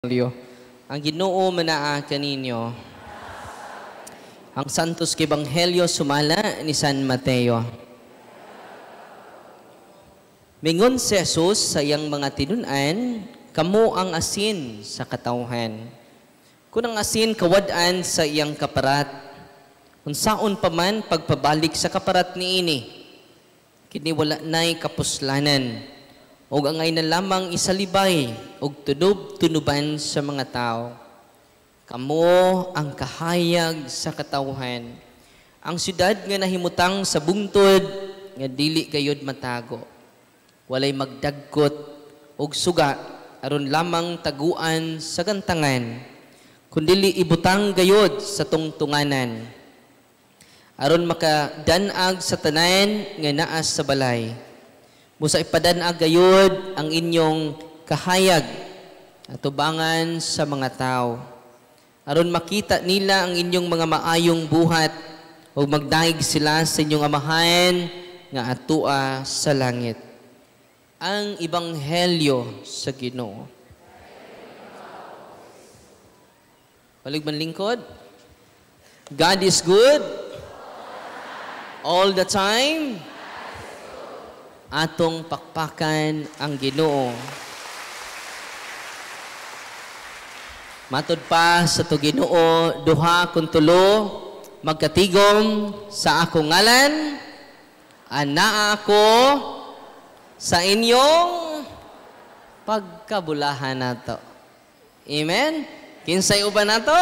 Ang Ginoo manaa kaninyo. Ang Santos Ebanghelyo sumala ni San Mateo. Mingon si Jesus sa iyang mga tinunan, kamo ang asin sa katawhan. Kung ang asin kawad-an sa iyang kaparat, unsaon pa man pagpabalik sa kaparat niini, kini wala na'y kapuslanan, og angay na lamang isalibay og tunob-tunuban sa mga tao. Kamo ang kahayag sa katawhan. Ang syudad nga nahimutang sa bungtod nga dili gayud matago. Walay magdagkot og suga aron lamang taguan sa gantangan. Kundili ibutang gayud sa tungtunganan. Aron makadanag sa tanan nga naa sa balay. Musa ipadanag gayud ang inyong kahayag at tubangan sa mga tao. Aron makita nila ang inyong mga maayong buhat o magdaig sila sa inyong amahan nga atua sa langit. Ang Ebanghelyo sa Ginoo. Balik man lingkod. God is good all the time. Atong pakpakan ang Ginoo. Matod pa sa to Ginoo, duha kun tulo magkatigom sa akong ngalan, ana ako sa inyong pagkabulahan nato. Amen? Kinsay uban nato?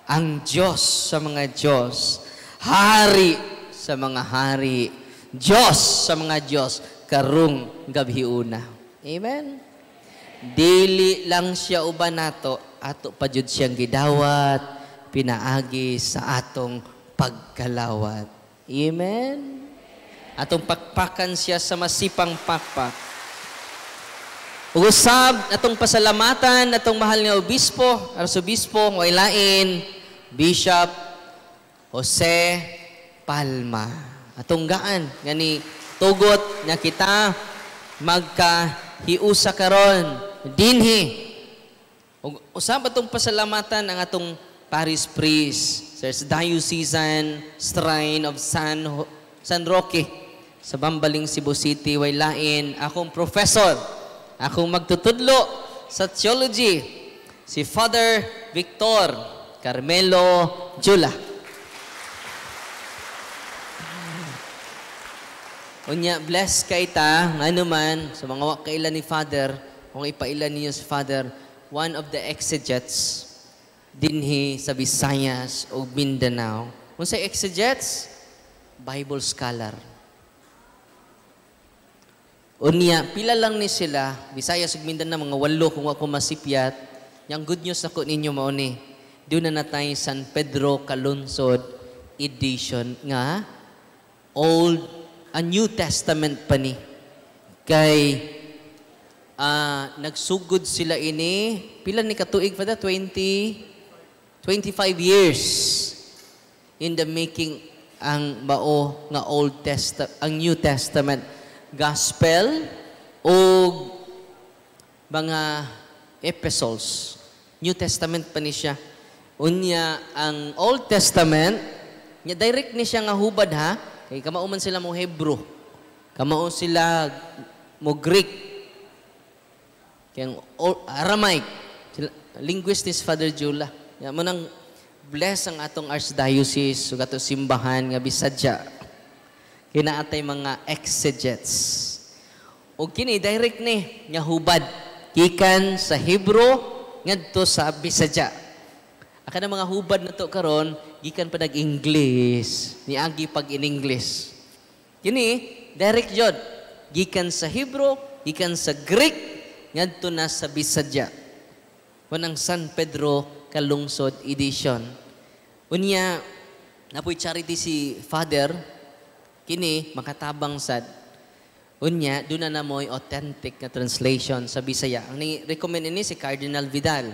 Ang Diyos sa mga Diyos, Hari sa mga hari, Diyos sa mga Diyos, karong gabhiuna. Amen? Dili lang siya uban nato, ato pa jud siyang gidawat, pinaagi sa atong pagkalawat. Amen? Atong pakpakan siya sa masipang pakpak. Usab, atong pasalamatan, atong mahal nga obispo, arsobispo, wailain, Bishop Jose Palma. Atong gaan nga ni tugot nga kita magkahiusa karon dinhi. Ug usab atong pasalamatan ang atong parish priest sa Diocesan Shrine of San Roque sa Bambaling, Cebu City. Way lain akong professor, akong magtutudlo sa theology, si Father Victor Carmelo Jula. Unya, bless kay ta, ano man, sa mga wakailan ni Father, kung ipailan niyo si Father, one of the exegetes dinhi sa Visayas o Mindanao. Kung sa exegetes, Bible scholar. Unya, pila lang ni sila, Visayas o Mindanao, mga 8 kung ako masipyat, yung good news ako ninyo mauni, doon na natay San Pedro Calunsod edition nga, a New Testament pa ni. Kay nagsugod sila ini, pila ni katuig pa da? 25 years in the making ang bao nga ang New Testament Gospel o mga epistles. New Testament pa ni siya. Unya, ang Old Testament, niya direct ni siya nga hubad ha, kay kamao man sila mo Hebrew, kamao sila mo Greek, kaya Aramaic, linguist is Father Jula. Yan mo nang bless ang atong archdiocese, ug atong simbahan nga Bisadya. Kinaatay mga exegetes. O kini direct ni nga hubad gikan sa Hebrew ngadto sa Bisadya. Aka na mga hubad na to karon gikan pa nag-English, niagi pag in English. Kini direct jud gikan sa Hebrew, gikan sa Greek, ngadto na sa Bisadya. Kunang San Pedro Calungsod edition. Unya napoy charity si Father kini makatabang sad. Unya doon na mo'y authentic na translation sa Bisaya. Ang ni-recommend ini si Cardinal Vidal.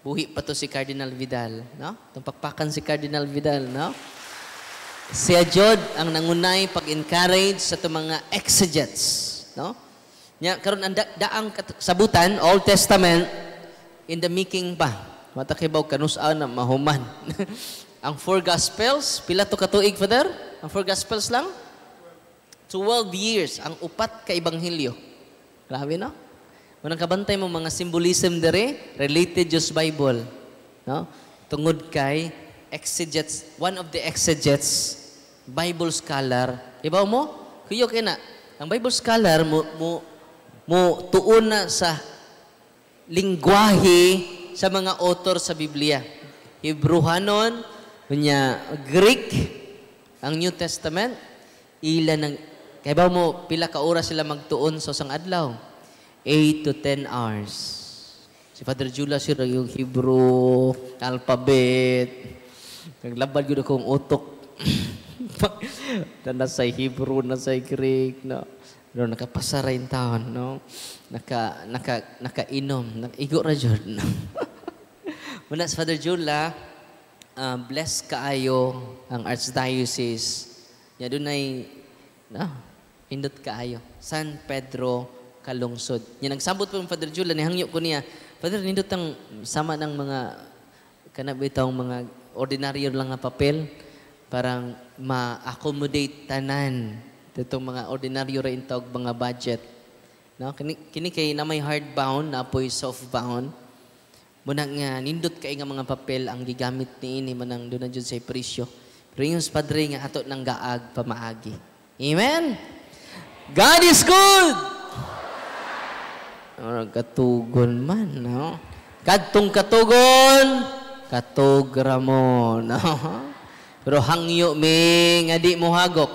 Buhi pa to si Cardinal Vidal, no? Tumpakpakan si Cardinal Vidal, no? Siya jud ang nangunay pag-encourage sa mga exegetes, no? Nya karon ang daang sabutan Old Testament in the making pa. Matakibaw kanus-an na mahuman. Ang 4 Gospels, pila to katuig, Father? Ang 4 Gospels lang? 12 years, ang upat ka Ebanghelyo. Grabe, no? Unang kabantay mo mga symbolism dere, related Diyos Bible. No? Tungod kay exegetes, one of the exegetes, Bible scholar. Ibaw mo? Kuyo kaya na, ang Bible scholar mo tuon na sa lingwahe sa mga author sa Biblia. Hebrewanon, Greek, ang New Testament, ilan ng kaya ba mo, pila ka oras sila magtuon sa isang adlaw? 8 to 10 hours. Si Father Julius, yung Hebrew, alphabet. Naglabad ko na kong utok. Na nasa Hebrew, nasa Greek. No? Pero nakapasara yung taon. No? Nakainom. Igo ra dyan. No? Muna si Father Julius, bless kaayo ang Archdiocese. Yan doon ay, pindot kaayo. San Pedro, Kalungsod. Yan, nagsabot po yung Father Julius, nihangyo ko niya, Father, nindot ang sama ng mga kanabitang mga ordinaryo lang na papel, parang ma-accommodate tanan itong mga ordinaryo rin tawag mga budget. No? Kini kay na may hardbound, na apoy softbound, muna nga, nindot kay nga mga papel ang gigamit ni ini, manang doon na dyan sa presyo. Pero yung Padre nga ato ng gaag pamaagi. Amen? God is good! Katugon man, no? Kadtong katugon, katugra mo, no? Pero hangyo mi, nga di mo hagok.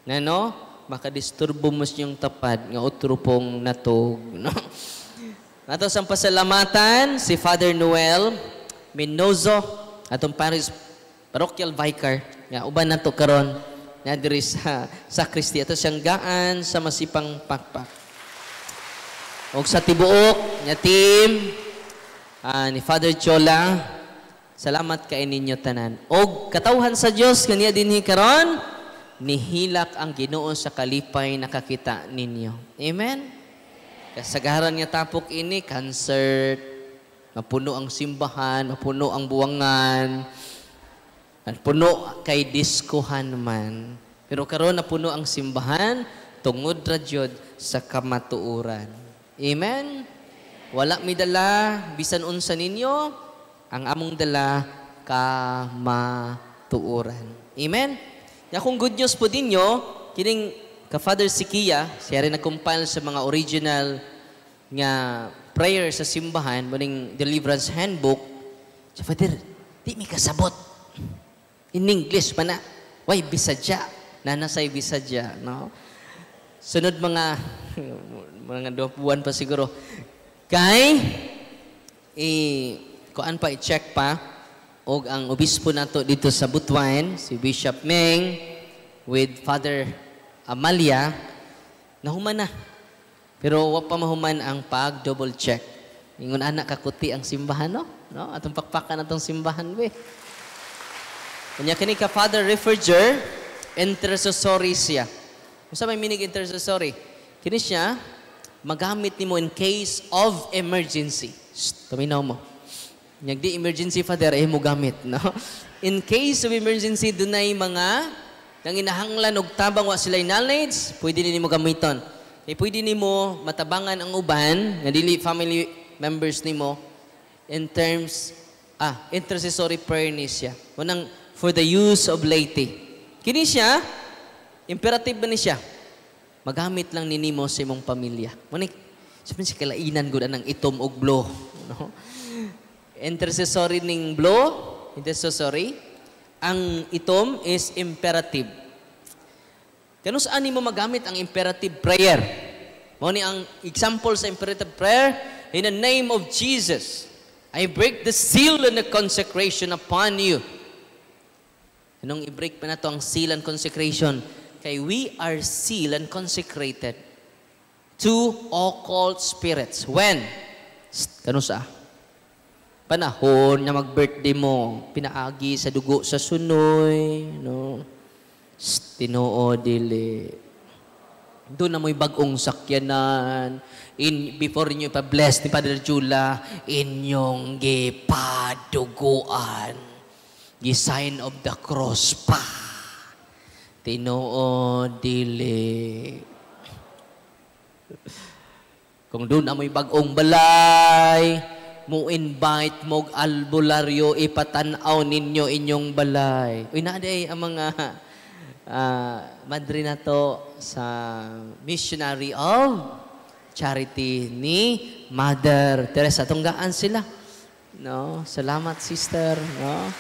Na, no? Makadisturbo mo yung tapad, nga utrupong natog, no? Ato sa pasalamatan, si Father Noel Minozo, atong parochial vicar, nga uban nato karon nga diri sa sacristy. Ato siyang gaan sa masipang pakpak. O sa tibuok nga team ni Father Chola, salamat kay ninyo tanan. Og katawhan sa Dios kaniya dinhi karon, nihilak ang Ginoo sa kalipay nakakita ninyo. Amen. Kasagaran nga tapok ini, concert, mapuno ang simbahan, mapuno ang buwangan, mapuno kay diskuhan man. Pero karon napuno ang simbahan, tungod ra jud sa kamatuoran. Amen? Wala mi dala, bisan unsa ninyo, ang among dala, kamatuoran. Amen? Kung good news po dinyo, kining ka Father Sikia, siya rin nag-compile sa mga original nga prayer sa simbahan, muling deliverance handbook. Sa Father, di mi kasabot. In English pa na. Why, Bisadya. Nanasay Bisadya. No? Sunod mga 2 buwan pa siguro. Kay, kuan pa, i-check pa, o ang obispo nato dito sa Butuan, si Bishop Meng, with Father Amalia, nahuman na. Pero wag pa mahuman ang pag-double check. Ingon anak kakuti ang simbahan, no? Atong pakpakan atong simbahan, we. Kanya kini ka Father Referger, intercessory siya. Kung sa may minig intercessory, kini siya, magamit nimo in case of emergency. Tuminaw mo. Nyag di emergency, Father, mo gamit, no? In case of emergency, dunay mga nang inahanglan og tabang wa sila'y knowledge, pwede nimo gamiton. Pwede nimo matabangan ang uban, nga dili family members nimo, in terms, intercessory prayer ni siya. Munang for the use of laity. Kini siya, imperative ba ni siya? Magamit lang ni nimo sa imong pamilya. Munik, sabihin si kalainan gud ng itom og blow. No? Intercessory ning blow, intercessory, ang itom is imperative. Kano saan nimo magamit ang imperative prayer? Mao ni ang example sa imperative prayer, in the name of Jesus, I break the seal and the consecration upon you. Anong i-break pa na to ang seal and consecration? Kay we are sealed and consecrated to occult spirits. When? Kano sa? Panahon na mag-birthday mo, pinaagi sa dugo sa sunoy, no? Tinoo dili. Doon na mo'y bagong sakyanan. Before inyo ipa-bless ni Father Jula, inyong gipaduguan. Gi-sign of the cross pa. Tinuod dili. Kung doon na mo'y bagong balay, mo invite mo albularyo, ipatanaw ninyo inyong balay. Uy, naaday ang mga madre na to sa Missionary of Charity ni Mother Teresa. Tunggaan sila. No? Salamat, sister. No?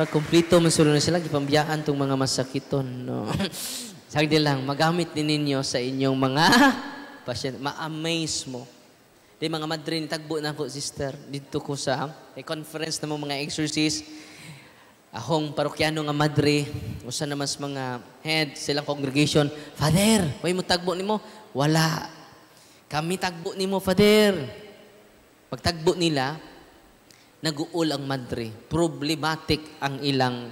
Kumplito masulong na sila. Gipambiyaan tong mga masakiton. No? Sagdi lang, magamit din ninyo sa inyong mga pasyente. Ma-amaze mo. Di mga madre, tagbo na po, sister. Dito ko sa conference na mga exorcist. Akong parokyano nga madre, usa na mas mga head silang congregation, Father, way mo tagbo nimo? Wala. Kami tagbo nimo, Father. Pagtagbo nila, nag-uol ang madre. Problematic ang ilang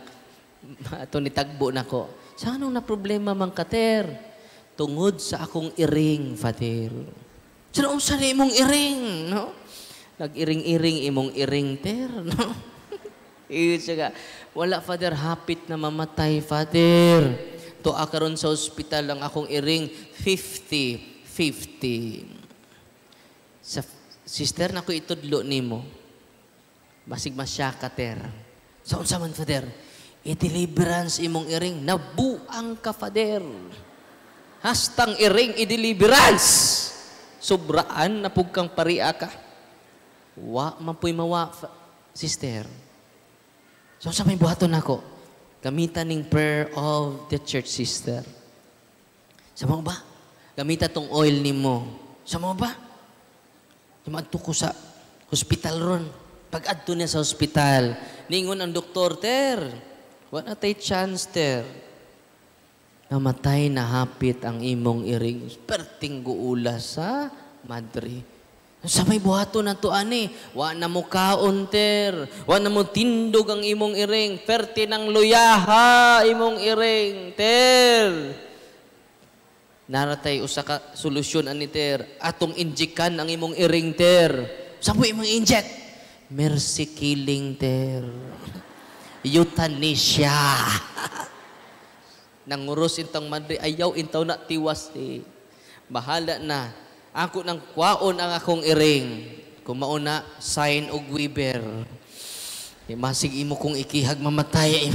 ito ni tagbo nako. Sa anong na problema mang kater? Tungod sa akong iring, Father. Saan sa imong iring, no? Nag-iring-iring imong iring, ter, no? Wala, Father, hapit na mamatay, Father. To akaron sa ospital ang akong iring 50-50. Sa sister na ko itudlo nimo. Basig masya ka, ter. Sa unsa man, Father? I-deliverance imong iring. Nabuang ka, Father. Hastang iring i-deliverance. Sobraan na pugkang paria ka. Wa mapuy mawa, sister. So, sa may buhaton ako, gamitan ng prayer of the church, sister. Sa mo ba? Gamitan tong oil ni mo. Sa mo ba? Tumadto ko sa hospital ron. Pag-adto niya sa hospital, ningon ang doktor, ter, wala tay chance, ter. Namatay na hapit ang imong iring. Perting guula sa madre. Sa may buhato na to, ani. Wa na mo kaon, ter. Wa na mo tindog ang imong iring. Perti ng luyaha imong iring, ter. Naratay usa ka solusyon, ani, ter. Atong injikan ang imong iring, ter. Saan mo imong inject? Mercy killing, ter. Euthanasia. Nanguros intang madre, ayaw intaw na tiwas, eh. Bahala na. Ako nang kwaon ang akong iring. Kung mauna, sign og Weber. Masig imo kong ikihag mamatay.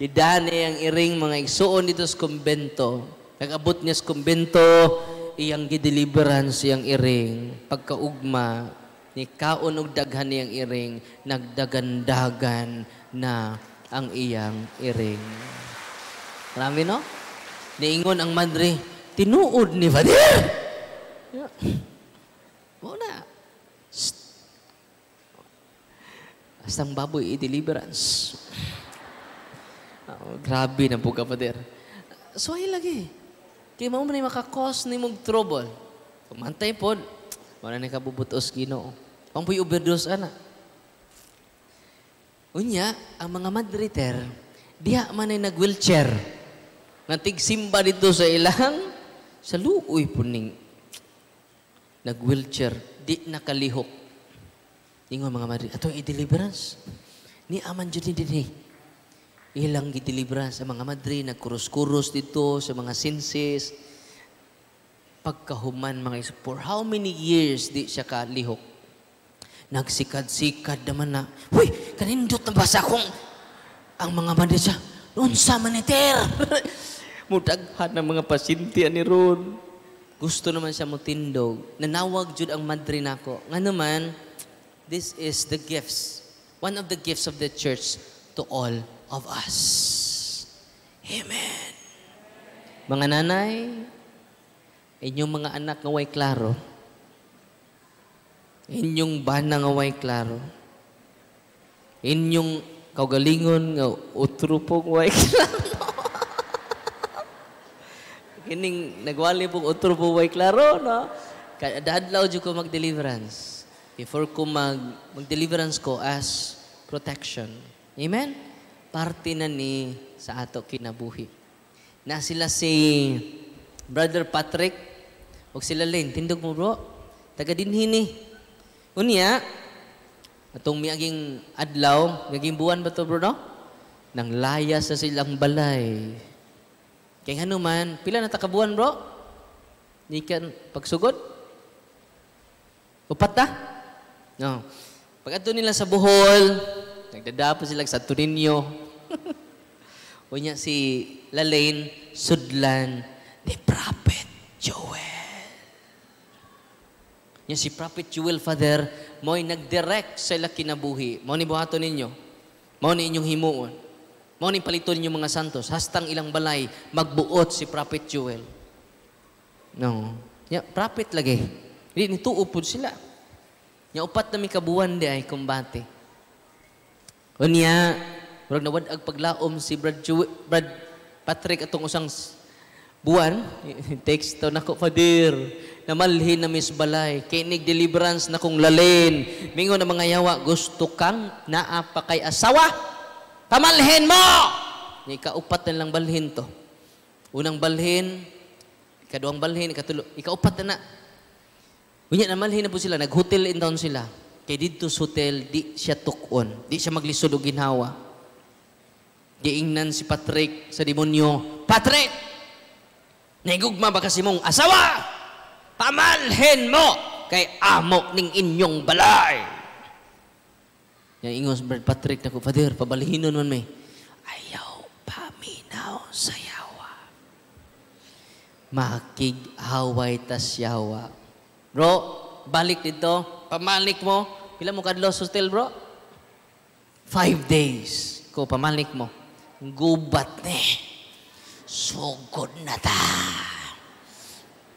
Idane ang iring mga igsuon dito sa kumbento. Nag-abot niya sa kumbento, iyang gideliverance iyang iring. Pagkaugma, ni kaon og daghan niyang iring, nagdagandagan na ang iyang iring. Marami, no? Niingon ang madre, tinuod ni Father. Muna. Astang baboy i-deliverance. Grabe na po ka, Father. So, ay lagi. Kaya mo na makakos ni mong trouble. Pumantay po, wala na kabubutos, Ginoo. Ang po'y overdose, ana. Unya, ang mga madriter, diha man ay nag-wheelchair. Natigsimba dito sa ilang, sa luoy po ning nag-wheelchair, di nakalihok. Ingon mga madre, atong i-deliverance. Ni aman dyan din. Ilang i-deliverance. Ang mga madre, nagkurus-kurus dito sa mga senses. Pagkahuman mga isa, for how many years di siya kalihok? Nagsikad-sikad naman na, huy, kanindot na ba sa akong, ang mga madre siya, noon sa maniter. Mudaghan ng mga pasyente ni Ron. Gusto naman siya mutindog. Nanawag jud ang madre nako. Nga naman, this is the gifts. One of the gifts of the church to all of us. Amen. Mga nanay, inyong mga anak nga way klaro. Inyong bana nga way klaro. Inyong kaugalingon nga utrupong way klaro. Kining nagwali pong utro po way klaro, no? Dadlaw dyan ko mag-deliverance. Before ko mag-deliverance ko as protection. Amen? Parte na ni sa ato kinabuhi. Na sila si Brother Patrick o sila Lane. Tindog mo bro. Taga dinhin ni. Unya, atong miaging adlaw, miaging buwan ba to bro no? Nang laya sa silang balay. Kaya ano man, pila na takabuan bro? Di kan pagsugod? Upat na? No. Pag ato nila sa Bohol, nagdadapo sila sa Tuninyo. Unya si Lalaine, sudlan ni Prophet Joel. Nya si Prophet Joel, Father, mo'y nag-direct sa ila kinabuhi. Mo ni buhaton ninyo. Mo ni inyong himuon. Mo ni paliton ninyo mga santos. Hastang ilang balay, magbuot si Prophet Joel. No. Nya, prophet lagi. Hindi, nituupod sila. Nya, upat na may kabuan di ay kumbate. Unya, murag nawadag paglaom si Brad Patrick atong usang buwan. Text to nako, Father, namalhin na mis balay. Kinig deliverance na kong lalin. Mingo na mga yawa, gusto kang naapa kay asawa? Pamalhin mo! Ikaupat na lang balhin to. Unang balhin, ikaduang balhin, ikaupat na na. Unya namalhin na po sila, nag-hotel in town sila. Kay dito sa hotel, di siya tukon. Di siya maglisod o ginhawa. Giingnan si Patrick sa demonyo, Patrick! Naigugma ba kasi mong asawa? Pamalhin mo kay amo ning inyong balay. Yang ingos Brad Patrick na ko, Father, pabalihinon man may. Ayaw paminaw sa yawa. Makig-haway tas yawa. Bro, balik dito. Pamalik mo. Pila mo kadlo sa hotel, bro? 5 days. Ko, pamalik mo. Gubat ni. Sugod na ta.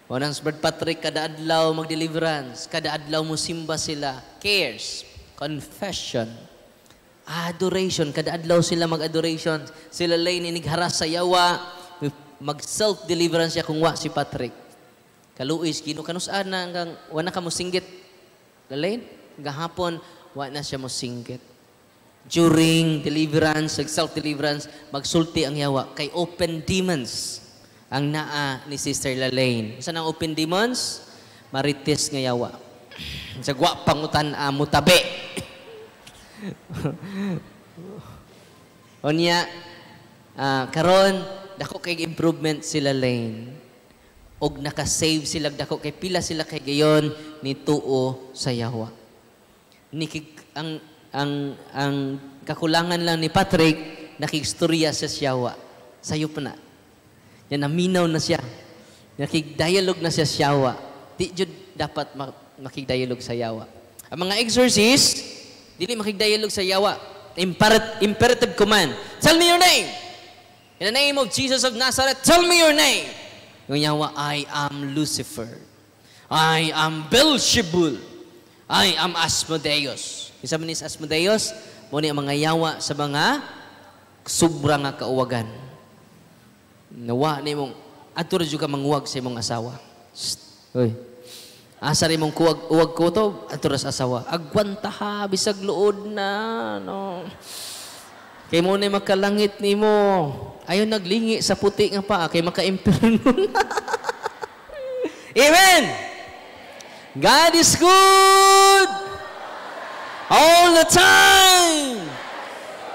Unang Brad Patrick, kada adlaw mag-deliverance. Kada adlaw mo simba sila. Cares. Confession. Adoration. Kada adlaw sila mag-adoration. Sila Lane inigharas sa yawa. Mag-self-deliverance siya kung wa si Patrick. Kaluis, kinukanusaan na hanggang wala ka mo singgit. Lane, gahapon, wa na siya mo singgit. During deliverance, self-deliverance, magsulti ang yawa. Kay open demons ang naa ni Sister Lalaine. Saan ang open demons? Marites nga yawa. Sa gwapang mutabi. Onya, karon dako kay improvement sila Lane. Og naka-save sila dako kay pila sila kay gayon ni tuo sa yawa. Ang kakulangan lang ni Patrick nakigstorya sa yawa. Sayo pa na. Yan naminaw na siya. Nakig-dialogue na siya sa yawa. Di jud dapat makig-dialogue sa yawa. Ang mga exorcist, dili makig-dialogue sa yawa. Imperative command. Tell me your name. In the name of Jesus of Nazareth, tell me your name. Yung yawa, I am Lucifer. I am Beelzebul. I am Asmodeus. Isa man is Asmodeus, mo ni ang mga yawa sa mga sobra nga kauwagan. Nawa ni mong, ato rin ka manguwag sa imong asawa. Uy. Asa rin mong uwag ko to, ato rin sa asawa. Agwanta ha, bisag luod na. No. Kay mo na makalangit ni mo. Ayaw naglingi sa puti nga pa, kay maka-imperno na. Amen! God is good! All the time!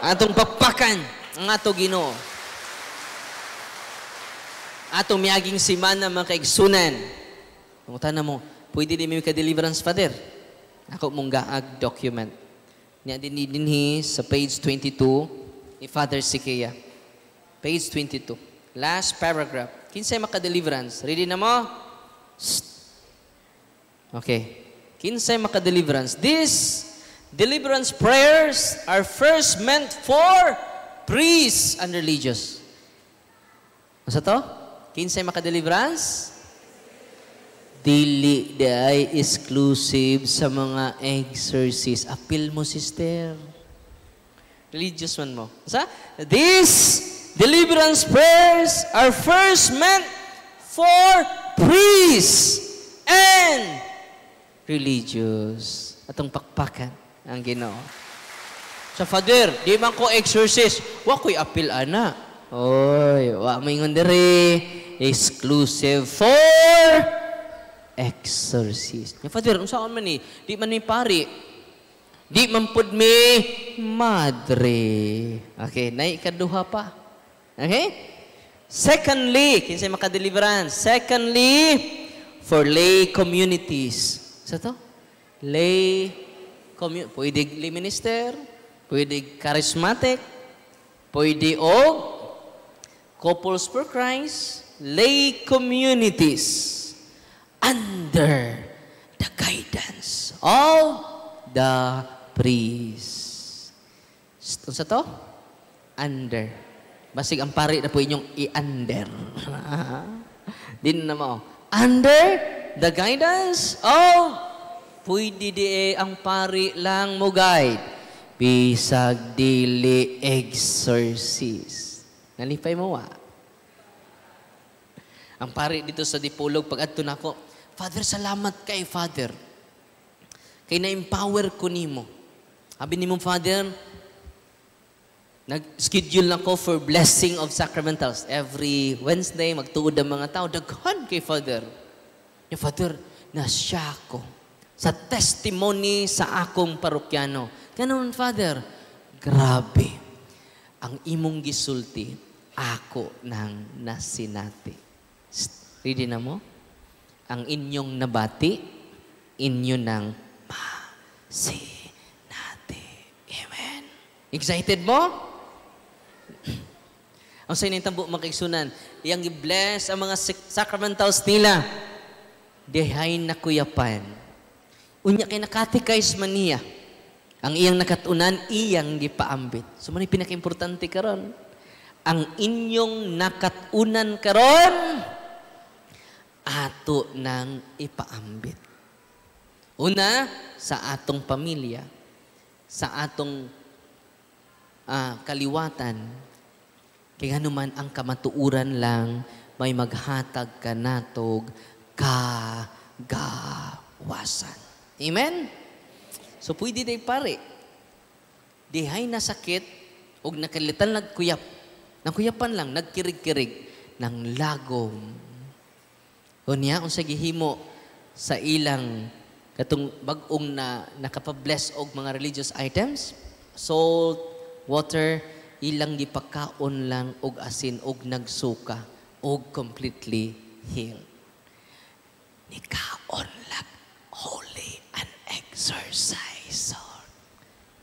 Atong papakan ang ato Ginoo. Atong miyaging simana mga kaigsunan. Kung tanan mo, pwede din may ka-deliverance, Father. Ako mong gaag document. Niya dinhi sa page 22 ni Father Sikea. Page 22. Last paragraph. Kinsay maka-deliverance? Ready na mo? Okay. Kinsay maka-deliverance? These deliverance prayers are first meant for priests and religious. Ano to? Kinsay maka-deliverance? Dili day exclusive sa mga exorcist. Appeal mo, sister. Religious man mo. Sa? These deliverance prayers are first meant for priests and religious. Atong pakpakan ang Ginoo. Sa Father, di man ko exorcist. Wa ko'y appeal, ana. Oy, wa mingon diri. Exclusive for exorcist. Ya Father, unsaon man ni? Di man ni pari. Di man pud mi madre. Okay, naik kaduha pa. Okay? Secondly, kinsay maka-deliverance. Secondly, for lay communities. Sa to? Lay community. Pwede lay minister, pwede charismatic, pwede og couples for Christ, lay communities under the guidance of the priest. Sa to? Under. Basig ang pari na po inyong i-under. Din na mo. Under the guidance of pwede di ang pari lang mo guide. Bisag dili exorcist. Nalipay mo wa. Ang pari dito sa Dipolog, pag adto nako, Father, salamat kay Father. Kay na-empower ko nimo. Sabi nimo, Father, nag-schedule na ko for blessing of sacramentals. Every Wednesday, magtuod ang mga tao. Daghan kay Father. Ya Father, nasya ko sa testimony sa akong parokyano. Ganun, Father, grabe. Ang imong gisulti, ako nang nasinati. Ready na mo? Ang inyong nabati, inyo nang masinati. Amen. Excited mo? Ang sa inyong tambo makiksunan, iyang i-bless ang mga sacramentals nila. Dihay na kuyapan. Unya kay nakatikais man niya. Ang iyang nakatunan, iyang gipaambit. So, man pinaka-importante karon. Ang inyong nakatunan karon, ato nang ipaambit. Una, sa atong pamilya, sa atong kaliwatan, kaya naman ang kamatuuran lang, may maghatag ka natog kagawasan. Amen? So, pwede day pare. Dihay na sakit, o nakalitan nagkuyap. Nagkuyapan lang, nagkirig-kirig ng lagom. O niya, kung sa gihimo sa ilang katong bagong na nakapabless og mga religious items, salt, water, ilang gipakaon lang og asin og nagsuka og completely healed. Nikaon lang holy and exercise.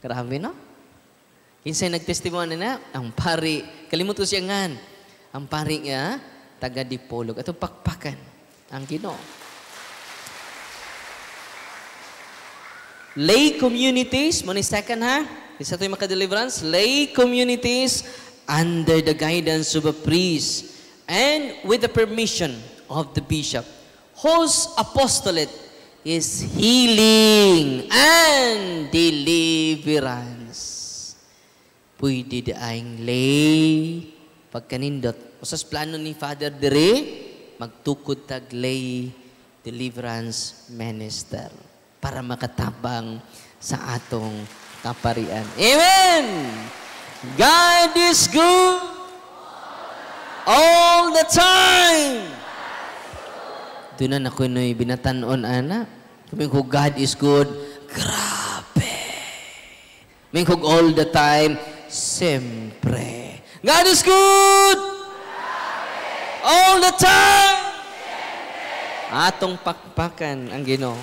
Grabe, no? Kinsay nagtestimony na, ang pari, kalimuto siya ngan, ang pari nga, taga Dipolog, at pakpakan, ang Ginoo. Lay communities, muna second ha, isa ito yung maka-deliverance, lay communities under the guidance of a priest and with the permission of the bishop, whose apostolate is healing and deliverance. Pwede daing lay pagkanindot. Usas plano ni Father dire, magtukod tag lay deliverance minister para makatabang sa atong kaparian. Amen! God is good all the time. Doon na ako na'y binatanon, ana. Kaming ko, God is good. Grabe. Kaming ko, all the time. Siyempre. God is good. All the time. Atong pakpakan ang Ginoo.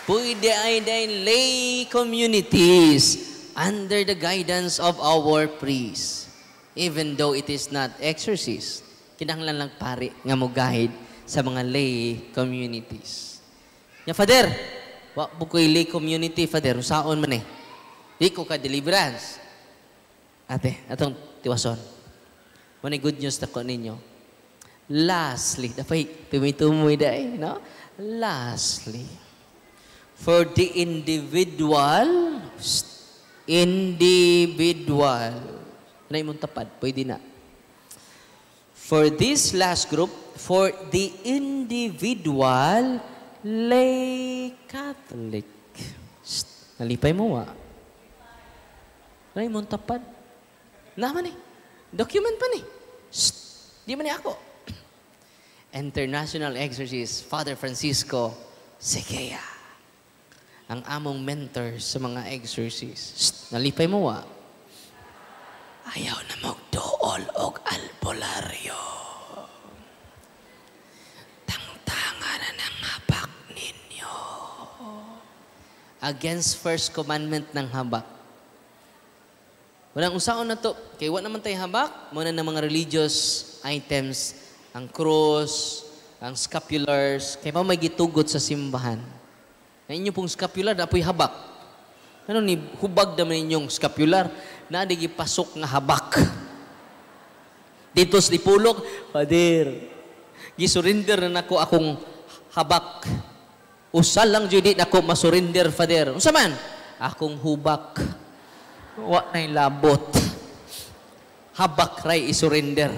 Pwede ay dahil lay communities under the guidance of our priests. Even though it is not exorcist. Kinahanglan lang pare nga mo guide sa mga lay communities. Ya Father, wa bukoy lay community, Father, usaon man eh. Di ko ka deliverance. Ate, atong tiwason. Manay good news na ko ninyo. Lastly, dapat pimitumoy dahi, no? Lastly, for the individual, na imong tapad, pwede na. For this last group, for the individual lay Catholic. Nalipay mo, Raymond tapad. Naman eh. Document pa ni. Shh, di man ni ako. International Exorcist, Father Francisco Sequeira. Ang among mentor sa mga exorcist. Shh, nalipay mo wa. Ayaw na magdool og albularyo. Tangtanga na ng habak ninyo. Against first commandment ng habak. Walang usaon na to. Kaya wala naman tayo habak. Muna ng mga religious items. Ang cross, ang scapulars. Kaya pa may gitugot sa simbahan. Na inyo pong scapular, napoy habak. Ano ni hubag naman inyong scapular? Na di gipasok nga habak. Dito sa dipulog, Father, gisurrender na nako akong habak. Usal lang jud di nako masurrender, Father. Unsa man? Akong hubak. Wa na'y labot. Habak ray isurrender.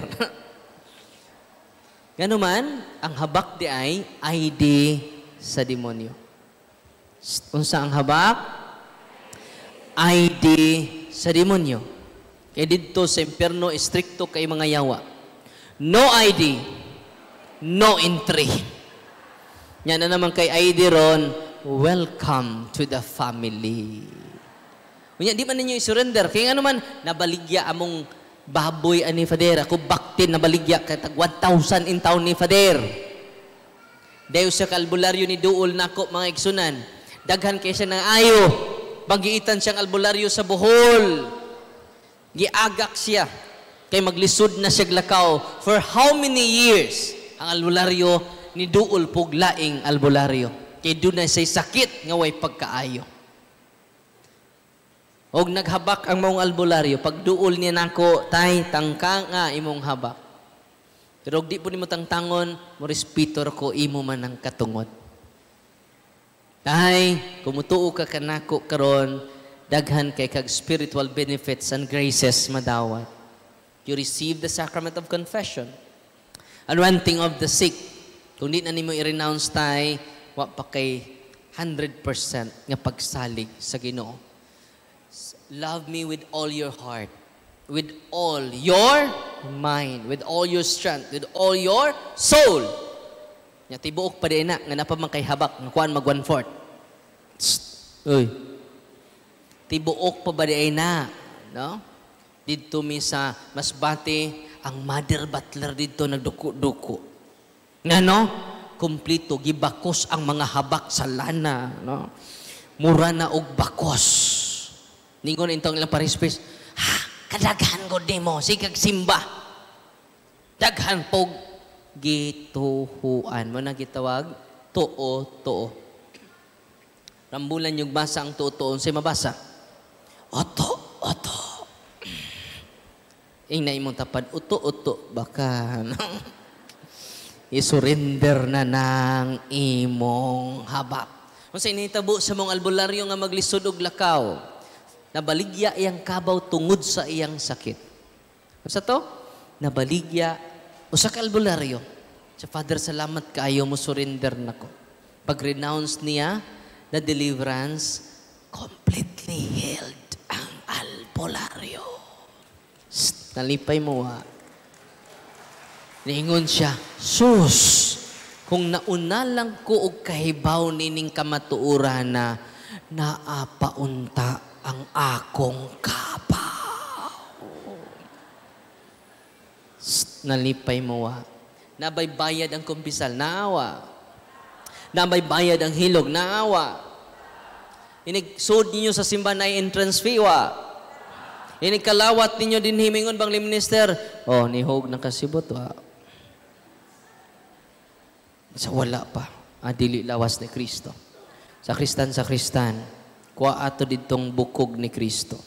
Gano man, ang habak di ay ID sa demonyo. Unsa ang habak? ID sa demonyo. Kaya dito sa impyerno, stricto kay mga yawa. No ID, no entry. Yan na naman kay ID ron, welcome to the family. Kunya, di man ninyo i-surrender. Kaya nga naman, nabaligya among baboy ani Father. Ako baktin nabaligya katag 1,000 in town ni Father. Dayo sa kalbularyo ni Duol nako mga igsunan. Daghan kay siya ng ayo. Bagiitan siyang albularyo sa Bohol. Giagak siya. Kay maglisod na siya lakaw. For how many years ang albularyo ni Duol puglaing albularyo. Kay dunay say sakit nga way pagkaayo. Og naghabak ang maong albularyo, pagduol niya nako, tay, tangka nga imong habak. Pero di po ni mo tangtangon, mo respitor ko, imo man ang katungod. Tay, kumutuo ka kanako karon, daghan kay kag spiritual benefits and graces madawat. You receive the sacrament of confession. Anointing of the sick. Kung di na nimo i-renounce tay, wa pa kay 100% nga pagsalig sa Ginoo. Love me with all your heart, with all your mind, with all your strength, with all your soul. Nya tibuok pa din na nga napamang kay habak nga kuan mag 1/4. Uy. Tibuok pa ba di na, no? Dito mi sa Masbate, ang mother butler dito nagduko-duko. Ngano? Kumplito gibakos ang mga habak sa lana, no? Mura na og bakos. Ningon intong ilang parispis, ha, kadaghan ko di mo, sikag simba. Daghan pog gituhuan. Mo na gitawag, tuo. Rambulan yung basa ang tuo, unsay mabasa? Oto. Ing na imong tapad, uto, baka, isurrender na ng imong habak. Unsay nahitabo sa mong albularyo nga maglisod og lakaw? Nabaligya iyang kabaw tungod sa iyang sakit. Sa to? Nabaligya o sa kalbularyo. Sa Father, salamat kaayo mo surrender na ko. Pag-renounce niya, the deliverance, completely healed ang albularyo. Nalipay mo ha. Niingon siya, sus, kung nauna lang ko og kahibaw nining kamatuuran na naapaunta ang akong kapaw. Nalipay mo wa. Nabay bayad ang kumpisal, naawa. Nabay bayad ang hilog, naawa. Inigsud ninyo sa simbahan ay entrance fee, wa. Inikalawat ninyo din himingon bang minister. Oh, nihog na kasibot, wa. Sa wala pa. Adili lawas ni Kristo. Sa Kristan. Kuha ato ditong bukog ni Kristo.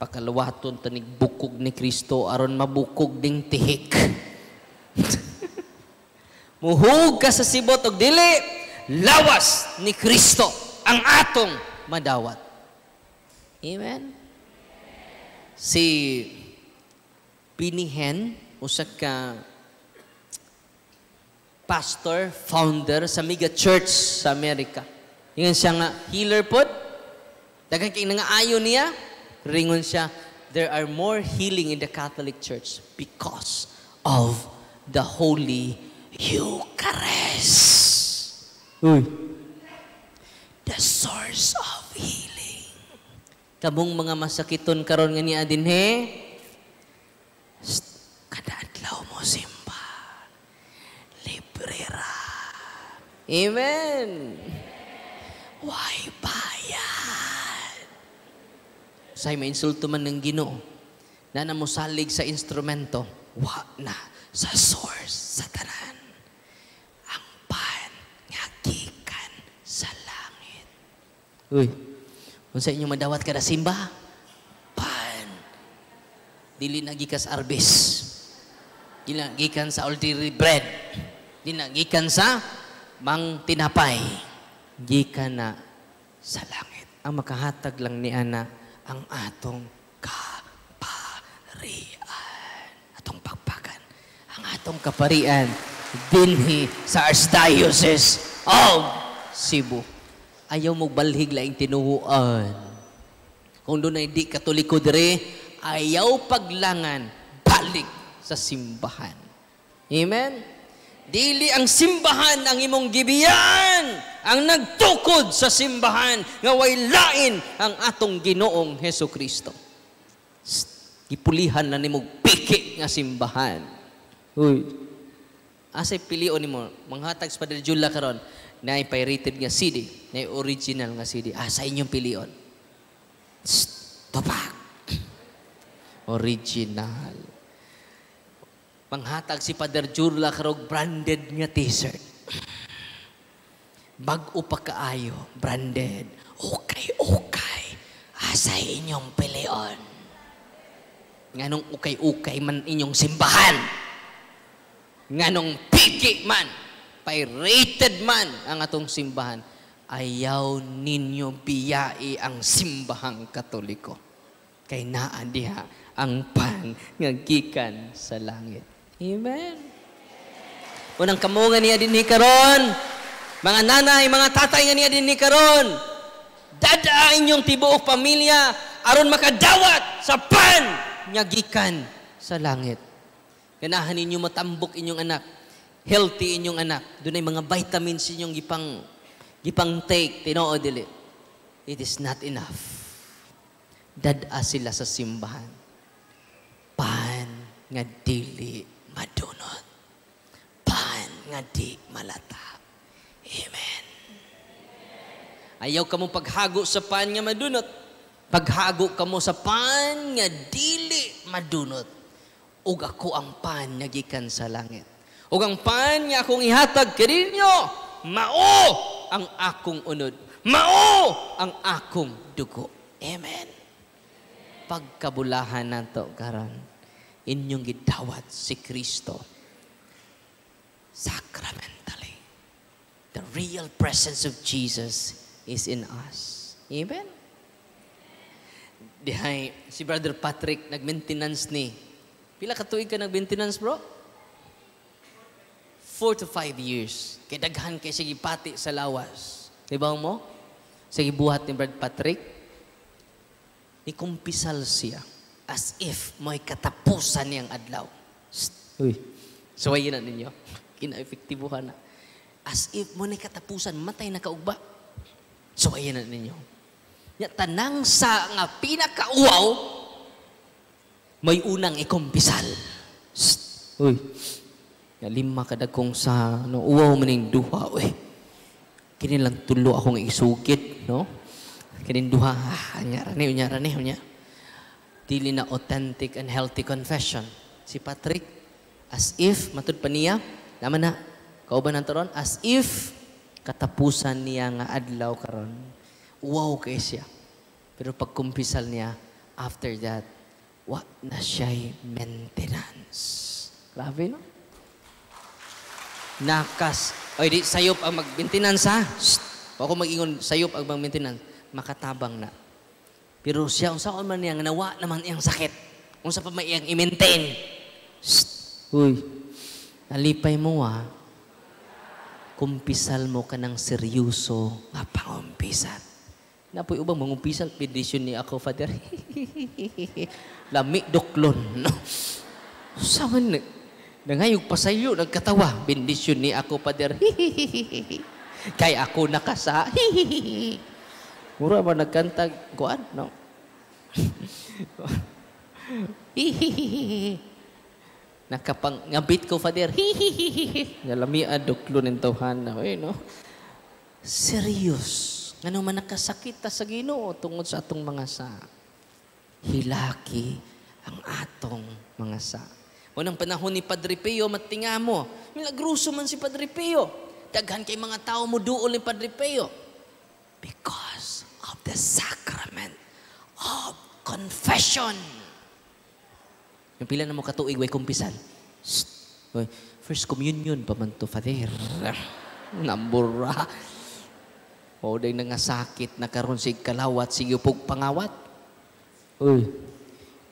Pakalawaton tanig bukog ni Kristo aron mabukog ding tihik. Muhug ka sa sibot og dili lawas ni Kristo ang atong madawat. Amen. Si Pinihen, usa ka pastor, founder sa mega church sa Amerika. Ingon siya nga, healer po. Dagan kay nga ayo niya. Ringon siya, there are more healing in the Catholic Church because of the Holy Eucharist. Uy. The source of healing. Kabong mga masakiton karon nga ni adinhe, kada adlaw mo simba. Libre ra. Amen. Why bayad? Say may insulto man ng Ginoo na namusalig sa instrumento, wa na sa source sa tanan. Ang pan nga gikan sa langit. Uy, kung sa inyo madawat kada simba, pan. Dili na gikas arbis. Dili na gikan sa ordinary bread. Dili na gikan sa mang tinapay. Gikan na sa langit. Ang makahatag lang ni Ana ang atong kaparian. Atong pagpakan. Ang atong kaparian dinhi sa Archdiocese of Cebu. Ayaw mo balhig laing tinuhuan. Kung doon ay di katoliko dire, ayaw paglangan balik sa simbahan. Amen? Dili ang simbahan ang imong gibiyan, ang nagtukod sa simbahan nga way lain ang atong Ginoong Hesukristo. Gipulihan na nimo piki nga simbahan. Uy. Asay pilion nimo manghatag sa Padre Jula karon na pirated nga CD, na original nga CD. Sa inyong pilion. Topak. Original. Panghatag si Padre Jula karog branded nga t-shirt. Bag-o pa kaayo, branded. Okay. Sa inyong pilion. Nganong ukay-ukay man inyong simbahan. Nganong piki man, pirated man ang atong simbahan. Ayaw ninyo biyai ang simbahang Katoliko. Kay naa diha ang pan nga gikan sa langit. Amen. Unang kamungan niya din ni karon, mga nanay, mga tatay nga niya din ni karon, dada inyong tibuok pamilya aron makadawat sa pan nga gikan sa langit. Ganahan ninyo matambok inyong anak, healthy inyong anak. Doon ay mga vitamins inyong gipang take, tinoo dili. It is not enough. Dada sila sa simbahan. Pan nga dili madunot. Pan nga di malata. Amen. Ayaw ka mong paghago sa pan nga madunot. Paghago ka mo sa pan nga dili madunot. Ug ako ang pan nga gikan sa langit. Ug ang pan nga akong ihatag kaninyo, mao ang akong unod. Mao ang akong dugo. Amen. Pagkabulahan nato karon, inyong gidawat si Kristo sacramentally. The real presence of Jesus is in us. Amen? Dihay, si Brother Patrick, nag-maintenance ni. Pila ka tuig ka nag-maintenance, bro? 4 to 5 years. Kay daghan kay sige pati sa lawas. Diba mo? Sige buhat ni Brother Patrick. Ikumpisal siya. As if may katapusan niyang adlaw. Uy. Suwayin na ninyo. Kina-efektibuhan na. As if mo na katapusan, matay na kaugba. Suwayin na ninyo. Tanang sa nga pinakauwaw, may unang ikumpisal. Uy. Lima kadagkong sa uwaw maning duha. Uy. Kinilang tulo akong isugit. No? Kinin duha. Unyara ni. Dili na authentic and healthy confession. Si Patrick, as if, matud pa niya, naman na, kauban ang taron, as if, katapusan niya nga adlaw karon. Wow kay siya. Pero pagkumpisal niya, after that, what na siya'y maintenance. Grabe, no? Nakas. Oy, di, sayop ang mag-maintenance, ha? Ako mag-ingon, sayop ang mag-maintenance. Makatabang na. Pero siya, saan man niyang nawa naman iyang sakit. Kung sa pa may iyang i-maintain. Uy, nalipay mo kumpisal mo ka ng seryoso nga pangumpisan. Napoy ubang mangumpisal, bendisyon ni ako, Father. Lami doklon. No? Saman, nangayog pasayo, nagkatawa, bendisyon ni ako, Father. Kay ako nakasa. Mura ba nagkantag? Kuan? No? Nakapangabit ko, Father. Nalami doklon ng tawhan na. No? Serious. Nga man nakasakit ta sa Ginoo tungod sa atong mga sa hilaki ang atong mga sa. Unang panahon ni Padre Pio, matinga mo, milagruso man si Padre Pio. Daghan kay mga tao mo duol ni Padre Pio. Because of the sacrament of confession. Yung pila na mo katuig, way kumpisan. First communion pa man to, Father. Nambura. O day na nga sakit na karon sig kalawat sige pug pangawat. Uy.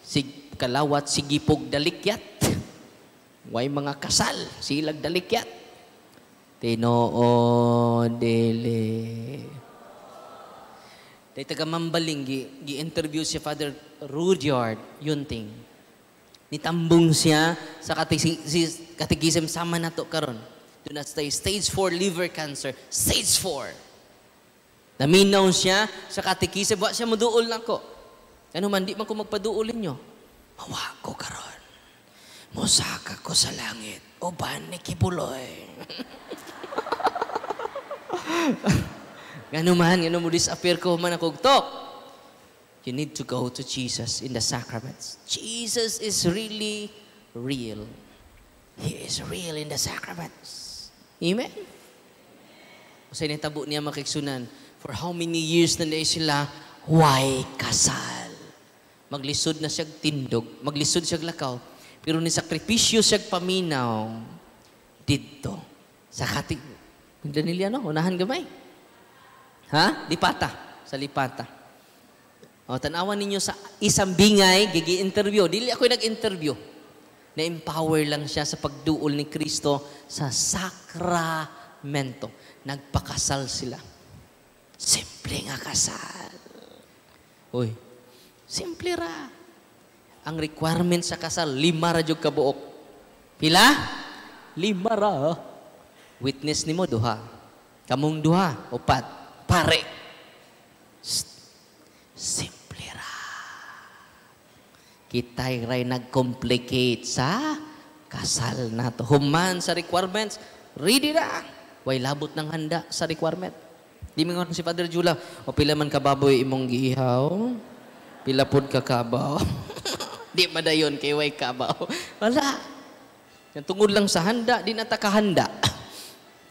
Sig kalawat sige pug dalikyat. Way mga kasal silag dalikyat. Tinoo dili. Day taga Mambaling gi-interview si Father Rudyard Yunting. Nitambong siya sa katikism sama nato karon. Do not stay stage 4 liver cancer. Stage 4. Naminaw siya sa katikism, wa siya muduol na ko. Ano man, di man ko magpaduolin nyo. Mawa ko karon. Musaka ko sa langit. Uban ni Kibuloy. Gano man, gano mo disappear ko man ako tok. You need to go to Jesus in the sacraments. Jesus is really real. He is real in the sacraments. Amen? Sa initabo niya makiksunan, for how many years na sila, why kasal? Maglisod na siya tindog, maglisod siya lakaw, pero ni sakripisyo siya paminaw dito. Sa kati, Danilya, no? Unahan gamay. Ha? Lipata. Sa Lipata. O, tanawan ninyo sa isang bingay, gigi-interview. Dili ako nag-interview. Na-empower lang siya sa pagduol ni Kristo sa sakramento. Nagpakasal sila. Simple nga kasal. Uy, simple ra. Ang requirement sa kasal, 5 ra jud ka buok. Pila? 5 ra. Witness nimo 2. Kamong 2, 4. Pare. Simple ra. Kitay ray nag-complicate sa kasal nato. Human sa requirements, ready ra. Way labot ng handa sa requirement. Di mo si Father Jula, o pila man kababoy imong giihaw, pila pod ka kabaw. Di madayon kay way kabaw. Wala. Yan tungod lang sa handa, di natakahanda.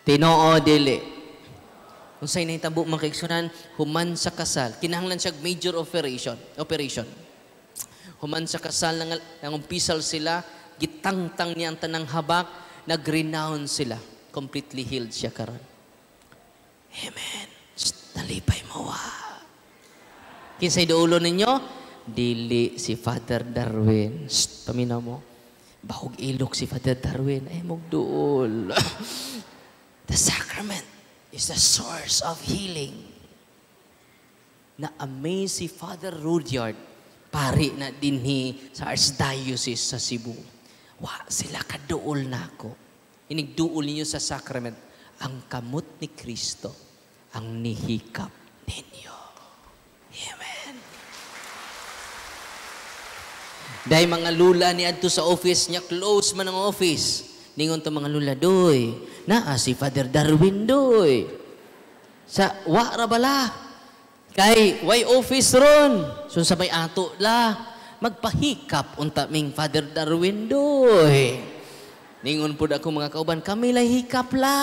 Tinoo dili. Kung sa'y nahitabo makiksunan, human sa kasal, kinahanglan siya major operation. Human sa kasal, nangumpisal sila, gitangtang niya ang tanang habak, nag-renounce sila. Completely healed siya karon. Amen. Nalipay mo Kinsay duulo ninyo? Dili si Father Darwin. Paminaw mo. Bahog ilok si Father Darwin. Ay, magduol. The sacrament is the source of healing. Na-amaze si Father Rudyard, pari na dinhi sa Archdiocese sa Cebu. Wa sila kaduol na ako. Inigduol ninyo sa sacrament. Ang kamot ni Kristo ang nihikap ninyo. Amen. Dahil mga lula ni adto sa office niya, close man ang office. Ningon to mga lula, doy, naa si Father Darwin, doy. Sa wara bala. Kay, way office ron. So sa may ato la, magpahikap unta ming Father Darwin, doy. Ningon po ako mga kauban, kami lay hikap la.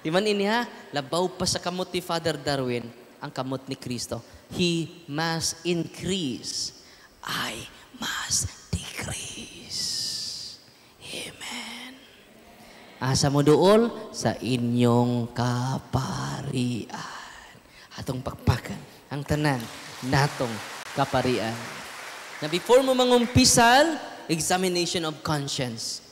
Di man ini ha, labaw pa sa kamot ni Father Darwin, ang kamot ni Kristo. He must increase, I must decrease. Amen. Asa mo dool? Sa inyong kaparian. Atong pakpakan, ang tanan, natong kaparian. Na before mo mangumpisal, examination of conscience.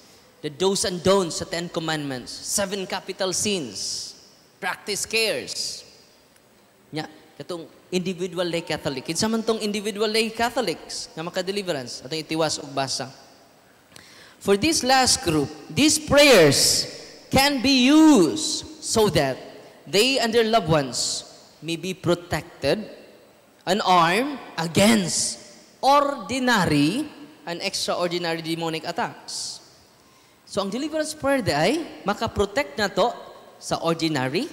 The do's and don'ts sa 10 Commandments. 7 capital sins. Practice cares. Nya, katong individual lay Catholic. Kinsa man tong individual lay Catholics nga maka-deliverance. Atong itiwas og basa. For this last group, these prayers can be used so that they and their loved ones may be protected and armed against ordinary and extraordinary demonic attacks. So, ang deliverance prayer ay makaprotect na to sa ordinary,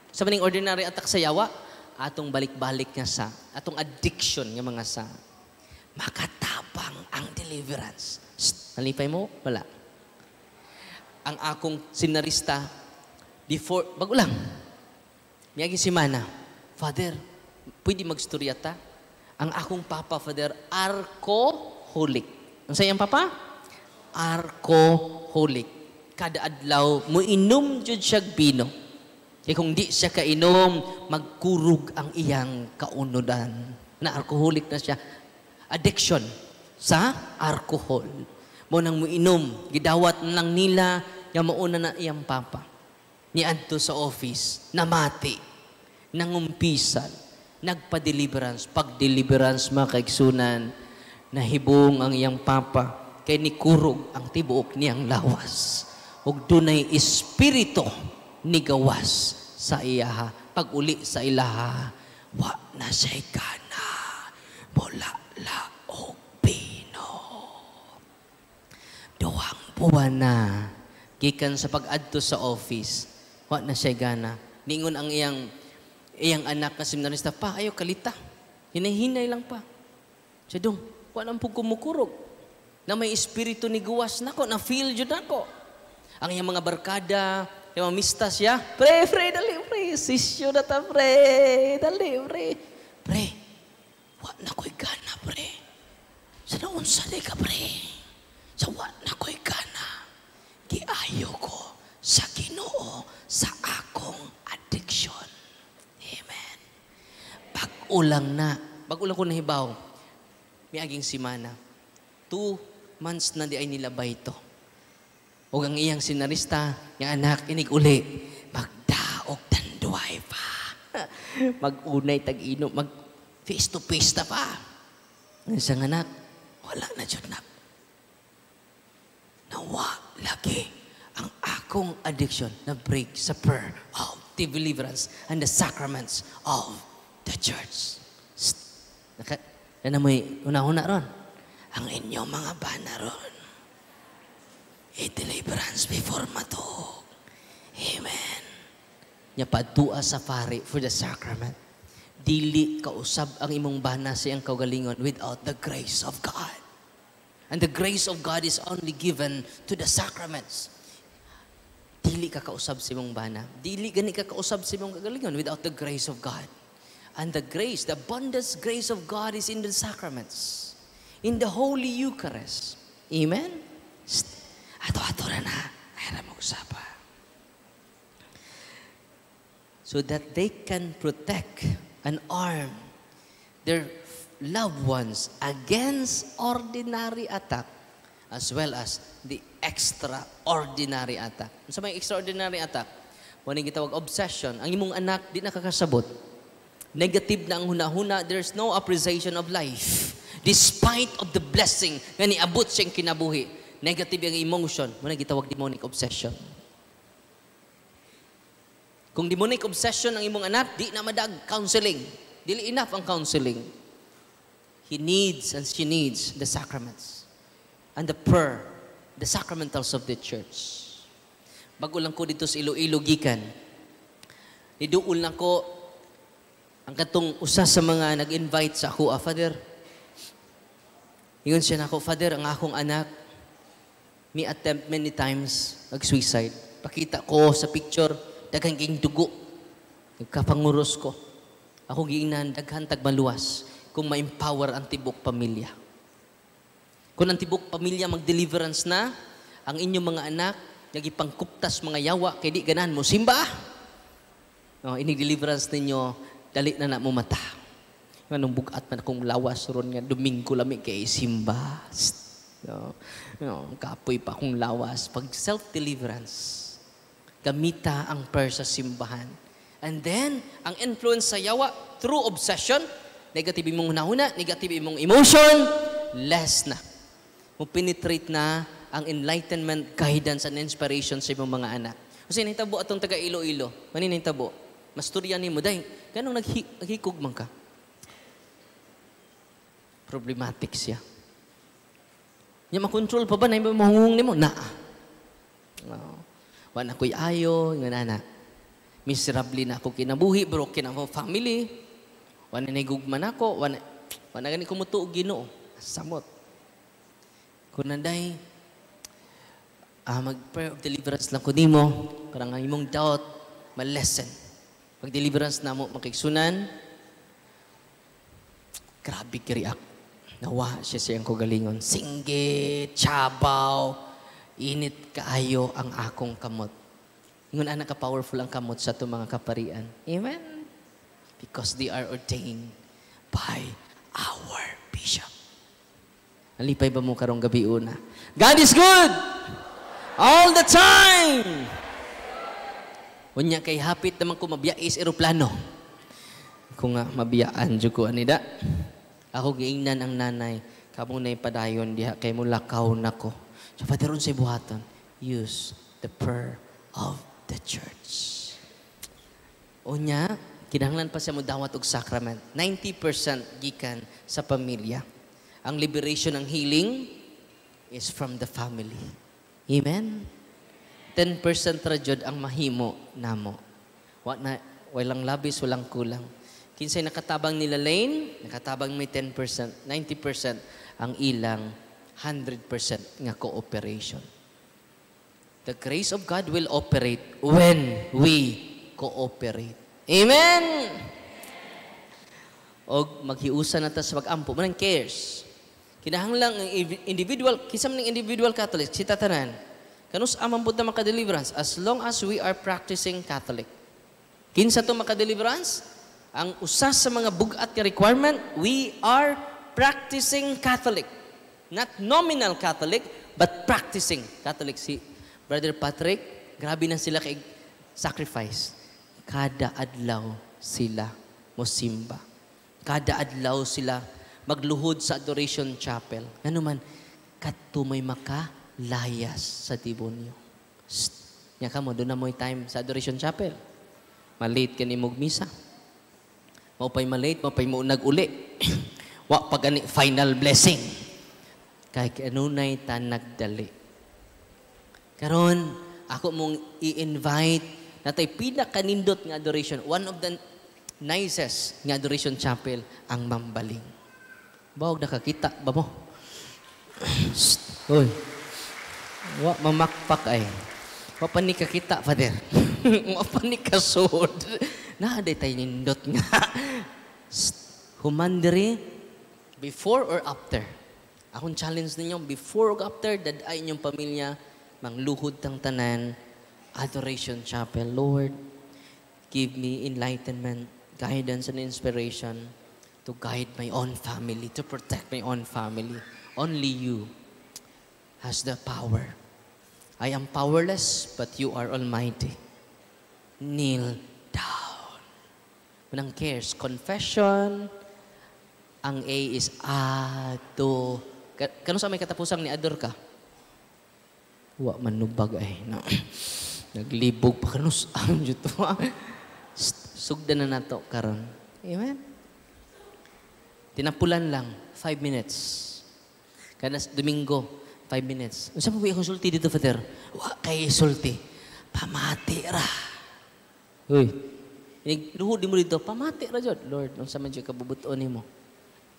sa maning ordinary attack sa yawa, atong balik-balik nga sa, atong addiction nga mga sa, makatabang ang deliverance. Nalipay mo? Wala. Ang akong senarista, before, bago lang, miyagi si Mana, Father, pwede magstorya ta? Ang akong papa, Father, alcoholic. Ang sayang papa? Alcoholic. Kada adlaw, muinom jud siya bino. Kaya kung di siya kainom, magkurog ang iyang kaunodan. Na alcoholic na siya. Addiction sa alcohol. Mo nang muinom, gidawat lang nila, yung mauna na iyang papa. Niadto sa office, namati, nangumpisan, nagpa-deliverance. Pag-deliverance, mga kaigsunan, nahibong ang iyang papa, kay ni kurog ang tibuok niyang lawas. Ug dunay espiritu ni gawas sa iyaha. Pag uli sa ilaha, wa na siya'y kana, mula laog pino. Duhang buwan na, gikan sa pag-adto sa office, wa na siya'y gana. Ningon ang iyang anak na seminarista, pa, ayaw kalita. Hinay-hinay lang pa. Siya dong, wa nang po kumukurog. Na may espiritu ni gawas nako, na-feel yun ako. Ang iyang mga barkada, yung mga mistas siya, pre, dali, pre, sisyo na ta, pre, dali, pre, wa na ko'y gana, pre. Sa naunsa di ka, pre. Sa wa na ko'y gana. Giayo ko sa Ginoo sa akong addiction. Amen. Pag-ulang ko nahibaw, may aging simana. 2 months na di ay nilabay ito. O ang iyang senarista, yung anak, inig uli, magdaog tanduay pa. Mag-unay tag-ino, mag-face-to-face na pa. Ang isang anak, wala na dyan na. Nawa lagi ang akong addiction na break sa prayer of the deliverance and the sacraments of the church. Yan na mo'y una-una ron. Ang inyong mga bana ron. I-deliverance before matog. Amen. Nya padua sa pari for the sacrament. Dili kausab ang imong bana sa iyang kaugalingon without the grace of God. And the grace of God is only given to the sacraments. Dili ka kausab sa imong bana. Dili gani ka kausab sa imong kaugalingon without the grace of God. And the grace, the abundant grace of God is in the sacraments. In the Holy Eucharist. Amen? Ato-ato na. Ayra mag-usapa. So that they can protect and arm their loved ones against ordinary attack as well as the extraordinary attack. Sa may extraordinary attack, waning gitawag obsession, ang imong anak di nakakasabot. Negative na ang hunahuna, there's no appreciation of life. Despite of the blessing nga niabot siyang kinabuhi, negative ang emotion, muna gitawag demonic obsession. Kung demonic obsession ang imong anak, di na madag counseling. Dili enough ang counseling. He needs and she needs the sacraments and the prayer, the sacramentals of the church. Bago lang ko dito sa Iloilo gikan, niduol na ko ang katong usa sa mga nag-invite sa ako, Father, yun siya na ako, Father, ang akong anak, may attempt many times mag-suicide. Pakita ko sa picture, daghang king dugo. Nagkapanguros ko. Ako giingnan, daghan tagmaluwas kung ma-empower ang tibok pamilya. Kung ang tibok pamilya mag-deliverance na, ang inyong mga anak, nagipangkuptas mga yawa, kay di ganan mo, simba! No, inig-deliverance ninyo, dali na mo mata. Anong bugat man akong lawas ron nga Domingo lami kay simba. Kapoy pa akong lawas. Pag self-deliverance, gamita ang prayer sa simbahan. And then, ang influence sa yawa, through obsession, negative imong hunahuna, negative imong emotion, less na. Mo penetrate na ang enlightenment, guidance, and inspiration sa imong mga anak. Kasi nahitabo atong taga Iloilo. Mani nahitabo? Masturyan ni mo, dahil ganong naghikog man ka. Problematic siya. Niya makontrol pa ba na yung mahungong ni mo? Wala ko'y ayo, nga na. Miserably na ako kinabuhi, broken ako family. Wala nagugman ako, wala gani kumutuog Ginoo. Samot. Kung nanday, mag-prayer of deliverance lang ko nimo, karang ang imong doubt, ma-lessen. Pag deliverance na mo, makiksunan, grabe kiriak. Nawa siya siyang kogalingon. Singgit, chabaw, init kaayo ang akong kamot. Ingon anak ka powerful ang kamot sa itong mga kaparian. Amen? Because they are ordained by our bishop. Alipay ba mo karong gabi una? God is good! All the time! Unya kay hapit naman ko mabiyais eroplano. Kung nga mabiyaan dyan ko anida. Ako giingnan ang nanay, kamo na padayon diha kay mo lakaw nako. So padaron sa buhaton, use the prayer of the church. Unya, kinahanglan pa siya mo dawat og sacrament. 90% gikan sa pamilya. Ang liberation ng healing is from the family. Amen? 10% ra jud ang mahimo namo. Walang labis, walang kulang. Kinsay nakatabang nila Lane, nakatabang may 10%, 90% ang ilang 100% nga cooperation. The grace of God will operate when we cooperate. Amen! O maghiusa na ta sa pag-ampo, manang cares. Kinahanglang ang individual, kisam ng individual Catholic, si tatanan, kanus amang buta maka-deliverance as long as we are practicing Catholic. Kinsa to maka-deliverance? Ang usas sa mga bugat nga requirement, we are practicing Catholic. Not nominal Catholic, but practicing Catholic. Si Brother Patrick, grabe na sila kay sacrifice. Kada adlaw sila mosimba. Kada adlaw sila magluhod sa adoration chapel. Ano man, kadto may makalayas sa demonyo. Nya ka mo, doon na mo'y time sa adoration chapel. Malate ka ni mugmisa. Maupay malate, maupay maunag uli. Wa pag final blessing. Kay kanunay ta nagdali. Karon, ako mong i-invite na tayo pinakanindot nga adoration. One of the nicest nga adoration chapel ang Mambaling. Bawag nakakita ba mo? Uy. Wa mamakpak ay. Wa pa ni kakita, Father. Wa pa ni kasod. Naaday tayo nindot nga. Humandiri, before or after? Akong challenge ninyo, before or after, daday inyong pamilya, mangluhod tang tanan, adoration chapel. Lord, give me enlightenment, guidance, and inspiration to guide my own family, to protect my own family. Only you has the power. I am powerless, but you are almighty. Kneel down. Unang cares, confession. Ang A is ato. Kano sa may katapusang ni ador ka? Wa manubag ay. No. Naglibog pa kanus. Ang juto. Sugdan na nato karon. Amen? Tinapulan lang. 5 minutes. Kada Domingo, 5 minutes. Saan mo akong sulti dito, Father? Wa kay sulti. Pamati ra. Uy. Luhod mo dito. Pamati ra, Jod. Lord, nung sa medyo kabubuton ni mo.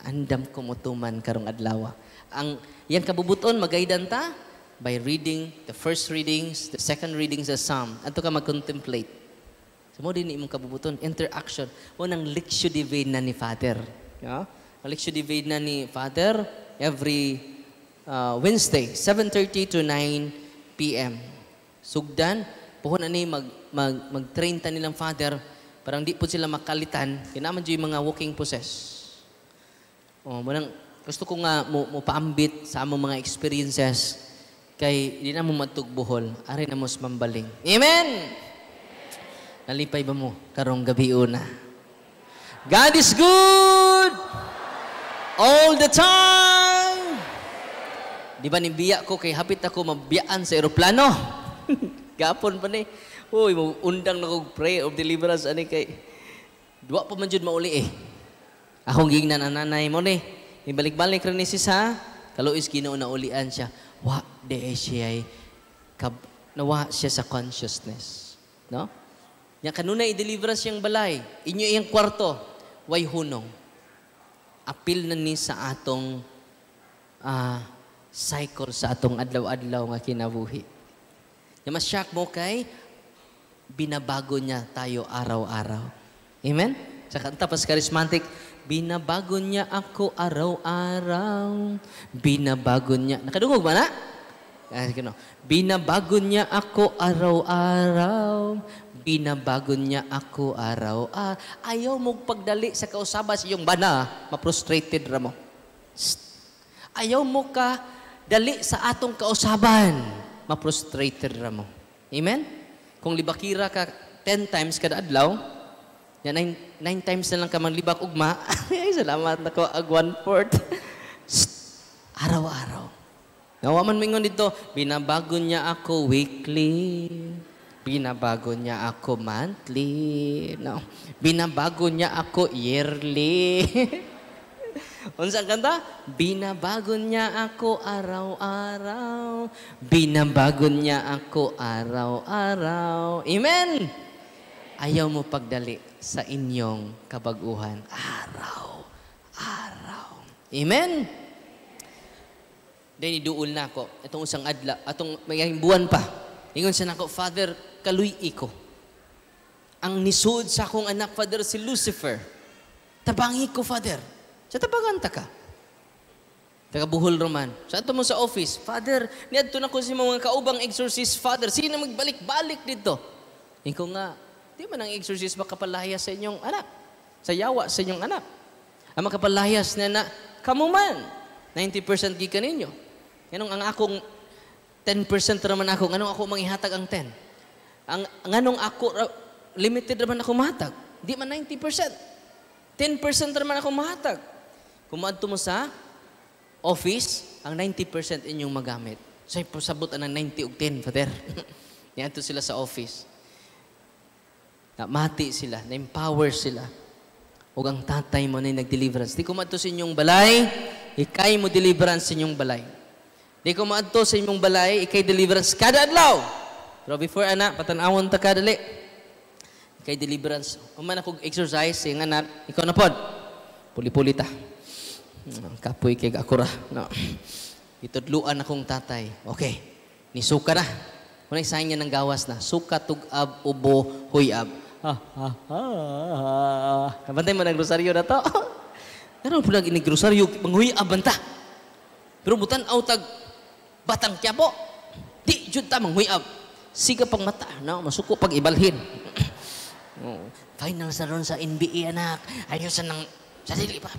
Andam kumutuman karong adlaw. Ang yan kabubuton, magaidan ta by reading the first readings, the second readings of Psalm. Ato ka mag-contemplate. So mo din imong kabubuton, interaction. Mo nang Lectio Divina ni Father. Yeah? Ang Lectio Divina ni Father every Wednesday, 7:30 to 9 p.m. Sugdan, puhon ani mag-train ta nilang Father, parang di po sila makalitan, kinaman dyan yung mga walking possess. Manang, gusto ko nga mo paambit sa among mga experiences kay di na mo matugbuhol, ari na mo Mambaling. Amen! Nalipay ba mo? Karong gabi una. God is good! All the time! Di ba nibiya ko kay hapit ako mabiyaan sa aeroplano? Gapon pa ni. Uy, undang na kong prayer of deliverance. Ani kay, duwa pa man jud mauli eh. Akong gingnan ang nanay mo ni. Ibalik-balik rin ni sis ha. Kaluis ginoo na ulian siya. Wa, de siya nawa siya sa consciousness. No? Nya kanunay i-deliverance siyang balay. Inyo iyang kwarto. Way hunong. Apil na ni sa atong cycle sa atong adlaw-adlaw nga kinabuhi. Nya mas shock mo kay binabago niya tayo araw-araw. Amen? Sa kanta pas charismatic, binabago niya ako araw-araw. Binabago niya. Nakadungog ba na? Binabago niya ako araw-araw. Binabago niya ako araw-araw. Ayaw mong pagdali sa kausaban sa iyong bana, ma-frustrated ra mo. Ayaw mo ka dali sa atong kausaban, ma-frustrated ra mo. Amen? Kung libakira ka 10 times kada adlaw, 9 times na lang ka manglibak ugma, ay salamat na ko, ag 1/4. Araw-araw. Nawaman mo ingon dito, binabago niya ako weekly. Binabago niya ako monthly. No. Binabago niya ako yearly. Unsang kanta? Binabago niya ako araw-araw. Binabago niya ako araw-araw. Amen? Ayaw mo pagdali sa inyong kabaguhan. Araw-araw. Amen? Then iduol na ako. Itong usang adla, atong mayang buwan pa. Ingon siya na ako, Father, kaluy ko. Ang nisud sa akong anak, Father, si Lucifer. Tabangi ko, Father. Sa tabangan ta ka. Taga-Buhol Roman. Sa ato mo sa office, Father, niadto na ko si mga kaubang exorcist, Father. Sino magbalik-balik dito? Ikaw nga, di man ang exorcist makapalayas sa inyong anak. Sa yawa sa inyong anak. Ang makapalayas na kamu man. 90% gikan ninyo. Ganong ang akong 10% naman ako. Ganong ako manghihatag ang 10. Ganong ako, limited naman ako mahatag. Di man 90%. 10% naman ako mahatag. Kung maadto mo sa office, ang 90% inyong magamit. So, pasabot ang 90 ug 10, Father. Niadto sila sa office. Mati sila, na-empower sila. O ang tatay mo na nag-deliverance. Di ko maadto sa inyong balay, ikay mo deliverance sa inyong balay. Di ko maadto sa inyong balay, ikay deliverance kada adlaw. Pero before anak, patanawon ta kadali. Ikay deliverance. Uman ako exercise, yung anak, ikaw na pod. Puli-puli ta. Kapoy kay akura. No. Itudluan akong tatay. Okay, nisuka na. Kunay sign niya ng gawas na. Suka, tug-ab, ubo, huyab. Kabantay mo ng grosaryo na to. Pero po lagi ni grosaryo, manghuyab banta. Pero butan tag Batang Quiapo. Di jud ta manghuyab. Siga pang mata, no? Masuko pag ibalhin. Final sa ron sa NBA anak. Ayaw sa nang sa dili pa.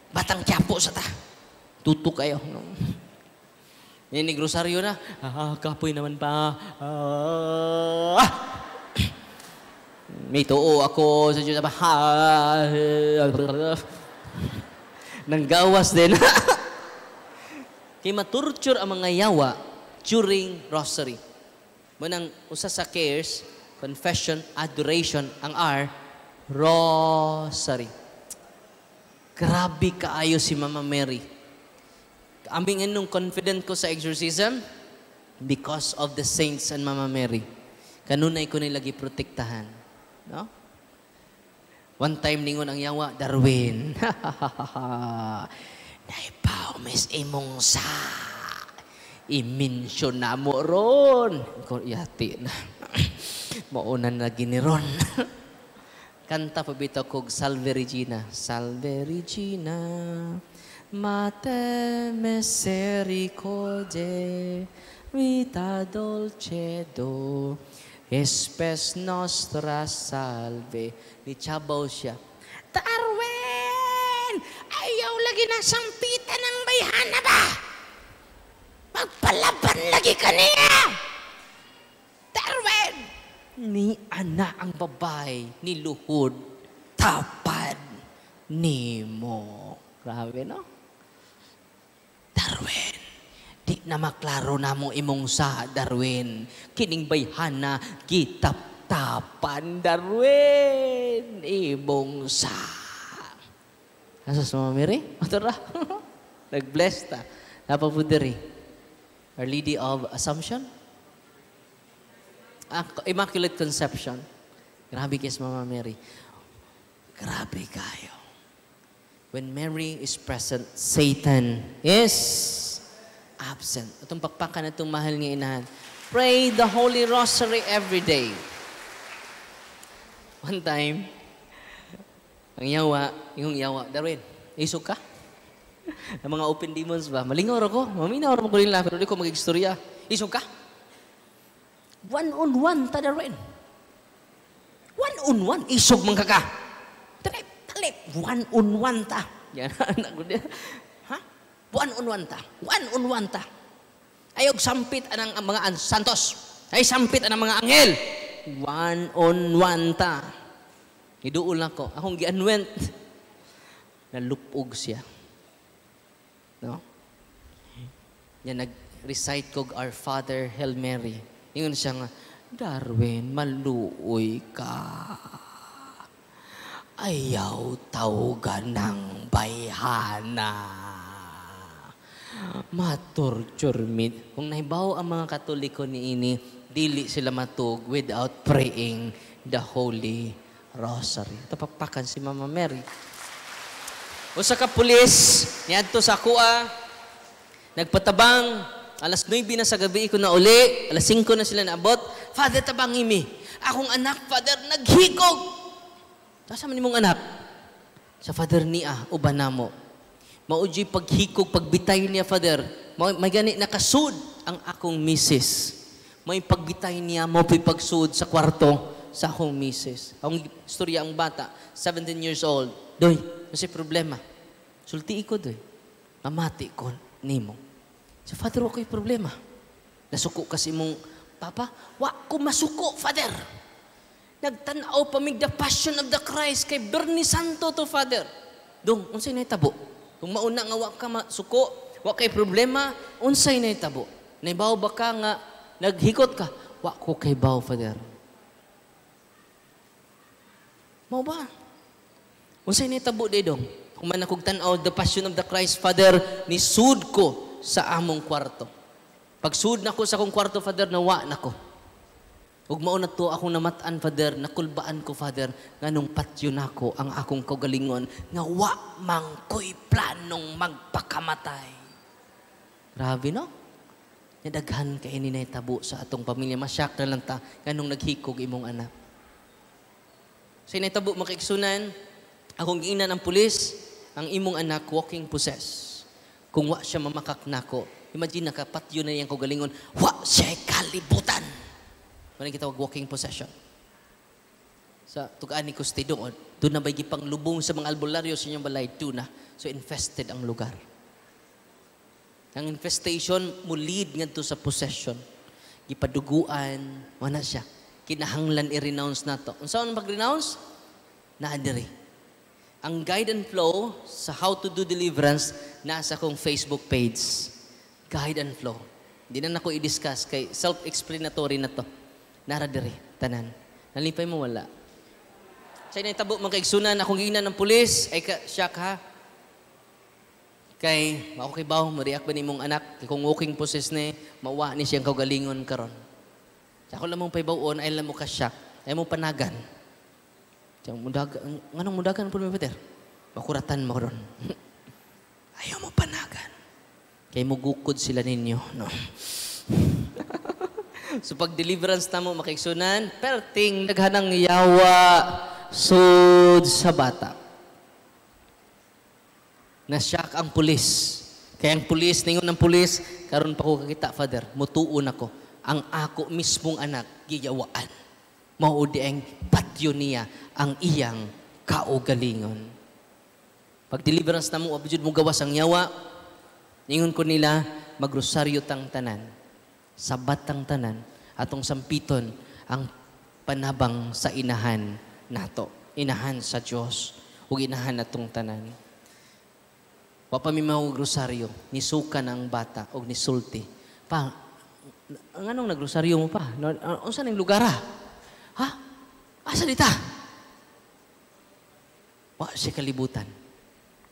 Batang Quiapo sa ta. Tutok kayo, no? Yan ni grosaryo na. Kapoy naman pa. May tuo ako sa Diyos. Nang gawas din. Kaya maturture ang mga yawa during rosary. Munang usa sa cares, confession, adoration, ang R, rosary. Grabe kaayo si Mama Mary. Ambing anong confident ko sa exorcism? Because of the saints and Mama Mary. Kanunay ko nilagi protektahan. No? One time ningon ang yawa, Darwin. Naipaw, mis imong sa. I-mention na mo ron. Yati na. Maunan na giniron. Kanta pa bitaw kog Salve Regina. Salve Regina. Mate misericorde, vita dolcedo, espes nostra salve. Nichabaw siya. Darwin! Ayaw lagi na sampitan ng bayhana ba? Magpalaban lagi ka niya! Darwin! ni ana ang babay ni luhod tapad nimo. Grabe, no? Darwin, di na maklaro na mo imong sa, Darwin. Kining bayhana, gitap-tapan, Darwin. Imong sa. Asa sa mga Mary? Matara. Nag-bless ta. Napapudiri. Our Lady of Assumption? Immaculate Conception. Grabe kayo sa Mama Mary. Grabe kayo. When Mary is present, Satan is absent. Itong pakpakan na itong mahal ng inahan. Pray the Holy Rosary every day. One time, ang yung yawa, Darwin, isok ka? Ang mga open demons ba? Malingaw ko. Maminaw ko rin lang, pero di ko mag-istorya. Isok ka? One-on-one ta, Darwin. One-on-one. Isog man ka. Talip. One-on-one ta. Yan, anak ko din. Ha? One-on-one ta. One-on-one ta. Ayog sampit anang mga santos. Ay sampit anang mga anghel. One-on-one ta. Iduol ako. Akong gianwent. Nalupog siya. No? Yan, nag-recite ko Our Father, Hail Mary. Ingon siya nga, Darwin, maluoy ka. Ayaw tawgan ng bayhana. Matorture me. Kung nahibaw ang mga Katoliko ni ini, dili sila matug without praying the Holy Rosary. Tapapakan si Mama Mary. Usa ka pulis, niadto sa kuha, nagpatabang, alas 9 na sa gabi ko na uli, alas 5 na sila naabot, Father, tabang imi. Akong anak, Father, naghikog. Saan man mong anak? Sa Father niya, uban na mo. Mauji paghikog, pagbitay niya, Father. May gani nakasud ang akong misis. May pagbitay niya, mo pagsud sa kwarto sa akong misis. Ang istorya ang bata, 17 years old. Doy, kasi problema. Sulti ko, doy. Mamati ko, nimo. Sa Father, okay problema. Nasuko kasi mong, Papa, wa ko masuko, Father. Nagtanaw pamig the passion of the Christ kay Bernie Santo to, Father. Dong, unsay na itabo? Kung mauna nga wa ka masuko, wa kay problema, unsay na itabo? Naibaw ba ka nga, naghikot ka? Wa ko kay baw, Father. Mao ba? Unsay na itabo, Dong? Kung man akong tanaw the passion of the Christ, Father, ni sud ko sa among kwarto. Pag sud na ko sa akong kwarto, Father, nawa na ko. Ug mao na to akong namatan, Father, nakulbaan ko, Father, nganong patyo na ko ang akong kaugalingon, nga wa man ko'y planong magpakamatay. Grabe, no? Nadaghan kay ni tabo sa atong pamilya. Masyak na lang ta, nganong naghikog imong anak. Sa inay-tabo, makiksunan, akong giina ng pulis, ang imong anak walking possess. Kung wa siya mamakak nako, imagine nakapatyo na yung kaugalingon, wa siya kalibutan. Maraming kita walking possession. Sa tugaan ni Kusti doon na ba'y gipang lubong sa mga albularyo sa inyong balay, doon na. So infested ang lugar. Ang infestation mo lead nga to sa possession. Gipaduguan, wala siya. Kinahanglan i-renounce na to. Kung saan mag-renounce? Naadiri. Ang guide and flow sa how to do deliverance nasa kong Facebook page. Guide and flow. Hindi na ako i-discuss kay self-explanatory na to. Naradiri, tanan. Nalipay mo wala. Sa inay-tabo mga kaigsunan, akong giinan ng pulis, ay siyak ha. Kay, ako kay baw, mariak ba ni mong anak, kung walking possess ni, mawa ni siyang kaugalingon karon. Sa ako lamang paibawon, ay lamang ka siyak, ay mo panagan. Nganong mudagan po ni Peter? Makuratan mo ron. Ayaw mo panagan. Kaya mo gukod sila ninyo. No? So pag deliverance na mo makiksunan, perting naghanang yawa sud sa bata. Nasyak ang pulis. Kaya ang pulis, ningon ng pulis, karon pa ko kakita, Father, mutuon ako. Ang ako mismong anak, giyawaan. Maudi ang patyo niya ang iyang kaugalingon. Pag deliverance na mo, abjud mo gawas ang yawa, ningon ko nila, magrosaryo tang tanan, sabat tang tanan, atong sampiton, ang panabang sa inahan nato. Inahan sa Dios ug inahan natong tanan. Wa pa mi mao rosaryo, nisukan ang bata og nisulti. Pa, anong nagrosaryo mo pa? Unsa ning lugar? Ha? Asa dita? Wa siya kalibutan.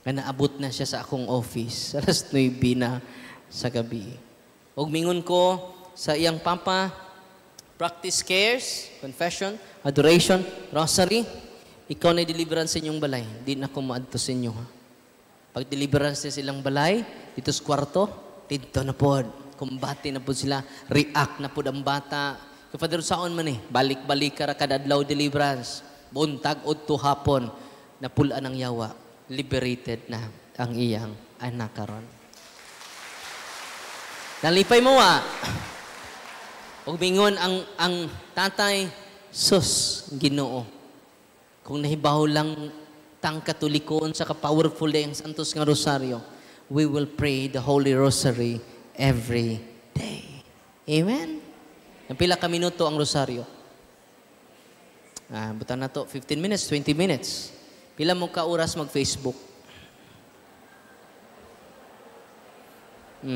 Nga naabot na siya sa akong office. Alas 9 na sa gabi. Og mingon ko sa iyang papa, practice cares, confession, adoration, rosary. Ikaw na deliverance sa inyong balay. Di na ko maadto sa inyo. Ha? Pag deliverance sa silang balay, dito sa kwarto, dito na po. Kumbati na po sila. React na po ang bata. Kapadero saon man balik-balik ka kada adlaw deliverance. Buntag o hapon, napulaan ang yawa. Liberated na ang iyang anak karon. Nalipay mo og mingon ang tatay, sus, Ginoo. Kung nahibaw lang tang katolikon sa ka-powerful day ang Santos nga Rosaryo, we will pray the Holy Rosary every day. Amen? Ang pila ka minuto ang Rosaryo? Butan na to, 15 minutes, 20 minutes. Pila mo ka oras mag-Facebook?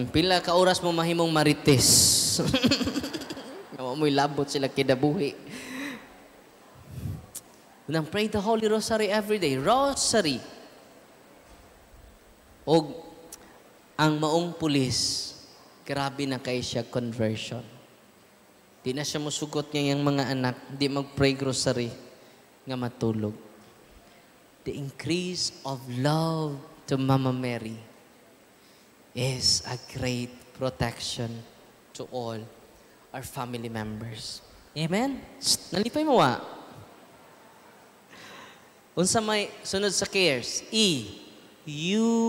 Pila ka oras mo mahimong marites? Mo'y labot sila kidabuhi. Nang pray the Holy Rosary every day. Rosary. O ang maong pulis, grabe na kay siya conversion. Di na siya musugot niya yung mga anak, di mag-pray rosary nga matulog. The increase of love to Mama Mary is a great protection to all our family members. Amen? Nalipay mo Unsa may sunod sa cares? Eucharist.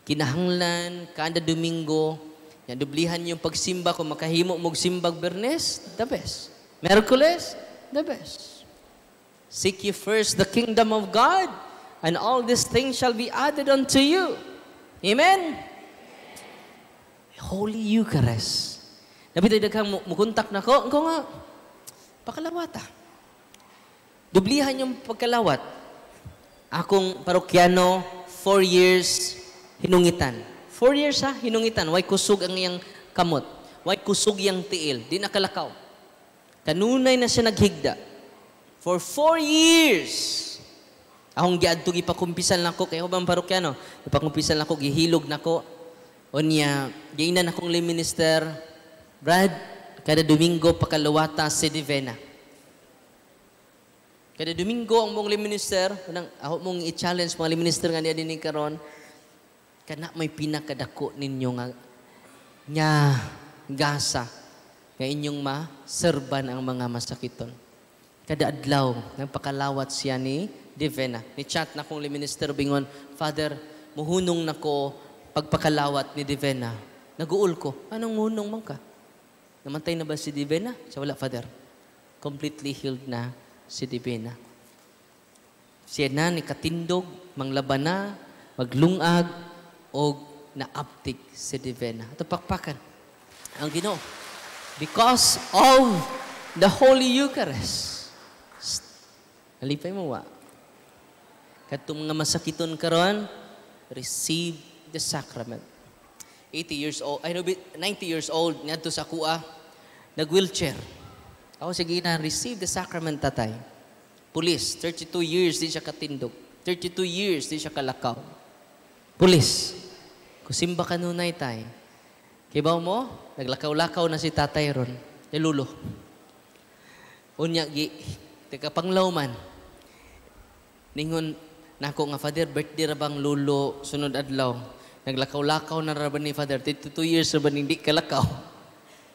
Kinahanglan kada Domingo, dublihan yung pagsimba kung makahimo mog simbag Bernes, the best. Merkules, the best. Seek ye first the kingdom of God, and all these things shall be added unto you. Amen? Holy Eucharist. Nabitay daghang mukontak na ko nga, pakalawata. Dublihan yung pagkalawat. Akong parokyano, 4 years, hinungitan. 4 years hinungitan. Way kusog ang iyang kamot. Way kusog yung tiil. Di nakalakaw. Kanunay na siya naghigda. For 4 years. Akong giadto gipakumpisan lang ko. Kaya ko bang parokyano? Gipakumpisan lang ko, gihilog na ko. O niya, giinan akong lay minister. Brad, kada Domingo, pakalawata si Divena. Kada Domingo, ang mong lay minister, ako mong i-challenge mga lay minister nga niya din karon, kana may pinakadako ninyo nga gasa nga inyong ma-serban ang mga masakiton. Kada adlaw, nagpakalawat siya ni Divena. Ni chat na kong lay minister bingon, Father, muhunong na ko pagpakalawat ni Divena. Naguul ko, anong muhunong man ka? Namantay na ba si Divena? Sa wala, Father. Completely healed na si Divena. Siya na ni katindog, manglaban na, maglungag, o naaptik si Divena. Ito pakpakan. Ang Ginoo. Because of the Holy Eucharist. Nalipay mo Katong mga masakiton karon, receive the sacrament. 80 years old, 90 years old, ngadto sa kuha, nag-wheelchair. Ako sige na, receive the sacrament tatay. Police, 32 years di siya katindog. 32 years di siya kalakaw. Police, kusimba ka nunay tay. Kibaw mo, naglakaw-lakaw na si tatay ron. Nilulo. Unya, teka panglaw man. Ningon, nako nga, Father, birthday ra bang lulo, sunod adlaw. Naglakaw-lakaw na raban ni Father. 32 years raban hindi kalakaw.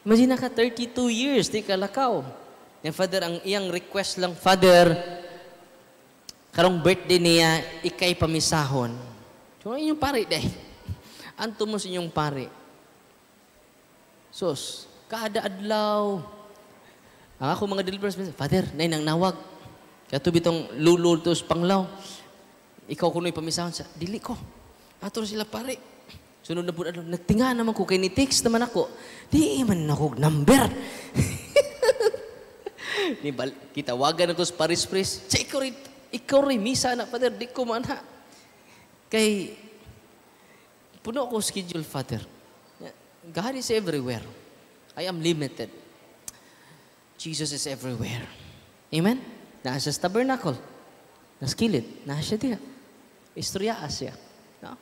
Imagine ka, 32 years di kalakaw. Yung Father, ang iyang request lang, Father, karong birthday niya, ikay pamisahon. So, inyong pare, day. Anto mo sa inyong pare. Sus, kada adlaw. Ang ako mga deliverers, Father, nay nang nawag. Kaya ito bitong lulo tos panglaw. Ikaw kuno'y pamisahon sa, dili ko. Ato sila pare. Sunod na po, nagtinga naman ko, kay ni-text naman ako. Di man ako number. Kitawagan ako sa Paris-Pris. Sa ikaw rin, misa na, Father, di ko man ha. Kay, puno ako schedule, Father. God is everywhere. I am limited. Jesus is everywhere. Amen? Nasa sa tabernacle. Nasa kilid. Nasa siya. Istorya siya. No?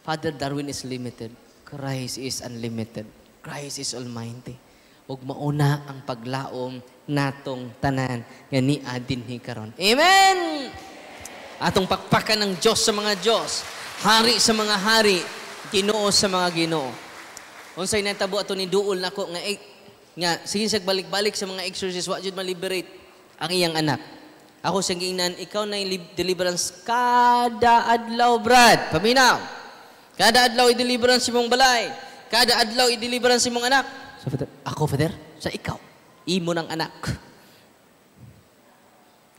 Father Darwin is limited. Christ is unlimited. Christ is almighty. Ug mauna ang paglaom natong tanan nga ni adin karon. Amen! Atong pakpakan ng Diyos sa mga Diyos. Hari sa mga hari. Ginoo sa mga Ginoo. Unsay natabo ato ni duol nako nga sige siya balik-balik sa mga exorcist, wa jud ma-liberate ang iyang anak. Ako siyang giingnan, ikaw na deliverance kada adlaw, Brad. Paminaw. Kada adlaw i-deliverance imong balay. Kada adlaw i-deliverance imong anak. So, Father, ako, Father? Sa ikaw. Imo ng anak.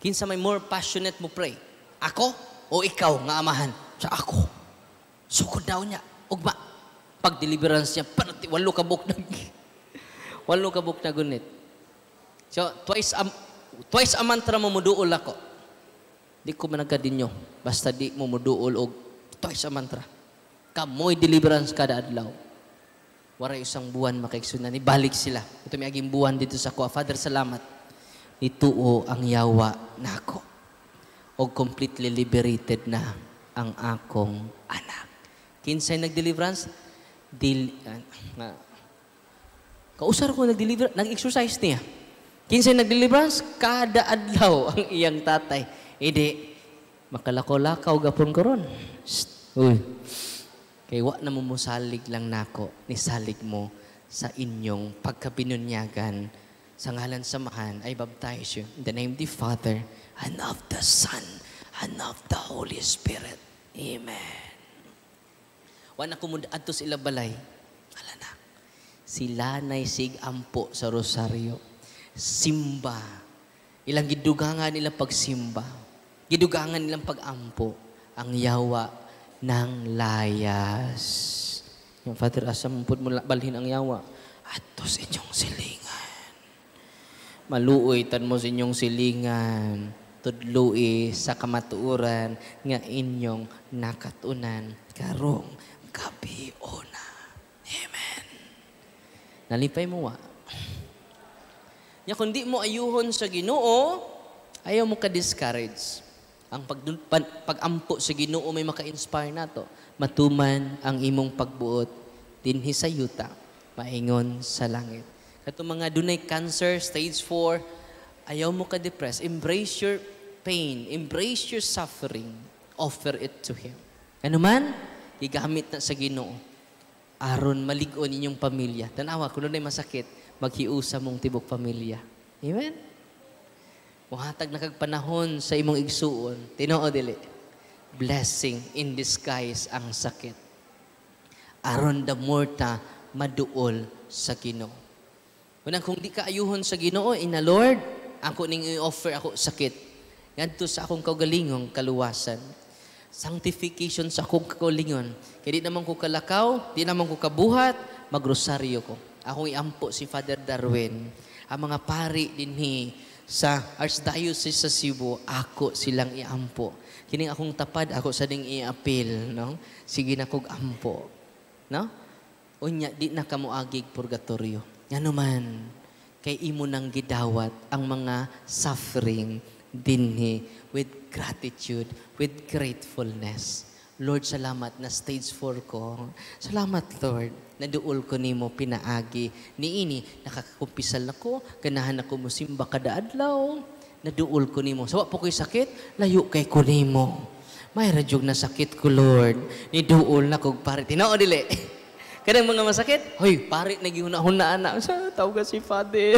Kinsa may more passionate mo pray? Ako o ikaw nga amahan? Sa ako. Sukod daw niya. Ugma. Pag-deliverance niya, walo ka buk na gunit. So, twice a mantra mo muduol ako. Di ko managkadinyo. Basta di mo muduol og twice a mantra. Kamoy deliverance kada adlaw. Waray isang buwan makaigsunan. Ibalik sila. Ito may aging buwan dito sa kuha. Father, salamat. Ituo ang yawa na ako. O completely liberated na ang akong anak. Kinsay nag-deliverance? Kausar ko nag-exercise niya. Kinsay nag-deliverance? Kada adlaw ang iyang tatay. Hindi, makalako-lakaw gapon ko ron. Uy. Kaya wa na mo musalig lang nako, nisalig mo sa inyong pagkabinunyagan sa ngalan samahan, I baptize you in the name of the Father and of the Son and of the Holy Spirit. Amen. Wa na kumud adto sila balay. Ala na. Sila nay sig ampo sa rosaryo. Simba. Ilang gidugangan nila pagsimba. Gidugangan nilang pagampo ang yawa ng layas. Yung Father, asam po mo balhin ang yawa. Ato sa inyong silingan. Maluoy tan mo sa inyong silingan. Tudlui sa kamatuuran nga inyong nakatunan karong gabi-ona. Amen. Nalipay mo wa. Ya kung di mo ayuhon sa Ginoo, ayaw mo ka-discourage. Ang pag-ampo sa Ginoo may maka-inspire nato. Matuman ang imong pagbuot dinhi sa yuta, maingon sa langit. Kato mga dunay cancer, stage 4, ayaw mo ka-depress. Embrace your pain. Embrace your suffering. Offer it to Him. Ano man, igamit na sa Ginoo. Aron malig-on inyong pamilya. Tanawa, kung na'y masakit, maghiusa mong tibok pamilya. Amen? Muhatag na kagpanahon sa imong igsuon. Tinoo dili. Blessing in disguise ang sakit. Aron the morta maduol sa Ginoo. Unang kung di ka ayuhon sa Ginoo, ina Lord, ako ning i-offer ako sakit. Ngadto sa akong kaugalingong kaluwasan. Sanctification sa akong kaugalingon. Kaya di naman ko kalakaw, di naman ko kabuhat, magrosaryo ko. Akong iampo si Father Darwin. Ang mga pari dinhi sa Archdiocese sa Cebu, ako silang iampo. Kining akong tapad, ako sa ding i-appeal, no? Sige na kog ampo. No? Unya, di na kamuagig purgatorio. Ano man, kay imo nang gidawat ang mga suffering dinhi with gratitude, with gratefulness. Lord, salamat na stage 4 ko. Salamat, Lord. Naduol ko nimo pinaagi. Niini, nakakakumpisal na ko. Ganahan ako musimba kada adlaw. Naduol ko nimo. Sawa po ko'y sakit, layo kay ko nimo. May radyog na sakit ko, Lord. Niduol na kog pare. Tinao dili. Kadang mga masakit, hoy, pare, nagihuna-huna anak. Sa tawag si Father.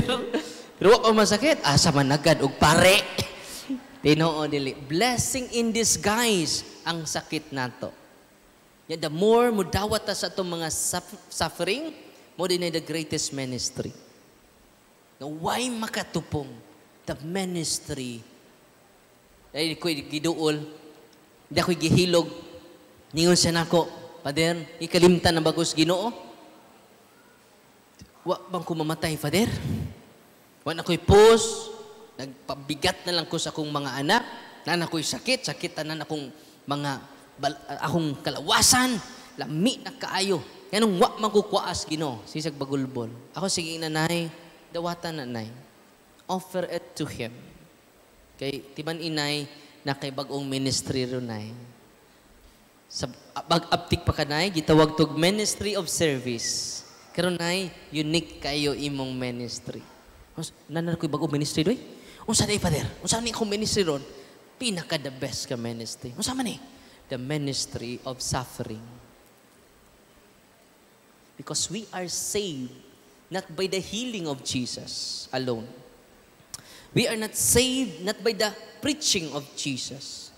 Pero wak pa masakit, asa man agad og pare. Tinoo dili. Blessing in disguise ang sakit nato. Yeah, the more mo dawat sa itong mga suffering, mo din ay the greatest ministry. Why makatupong the ministry? Ay, ko'y giduol, hindi ako'y gihilog, ningon siya nako, Father, ikalimtan na bagos Ginoo. Wa bang ko mamatay, Father? Wa na ko'y pus, nagpabigat na lang ko sa akong mga anak, na ako'y sakit, sakitan na akong mga akong kalawasan, lami na kaayo. Kanong wa man ko kuwaas Ginoo, sisag bagulbol. Ako sige nanay, dawatan nanay. Offer it to Him. Kay tiban inay na kay bagong ministry runay. Sa pag-aptik pa kanay, gitawag tog ministry of service. Karon nay unique kayo imong ministry. Nanan ko'y bagong ministry doy? Unsa day Father? Unsa ni akong ministry ron? Pinaka the best ka ministry. Unsa man ni? The ministry of suffering. Because we are saved not by the healing of Jesus alone. We are not saved not by the preaching of Jesus,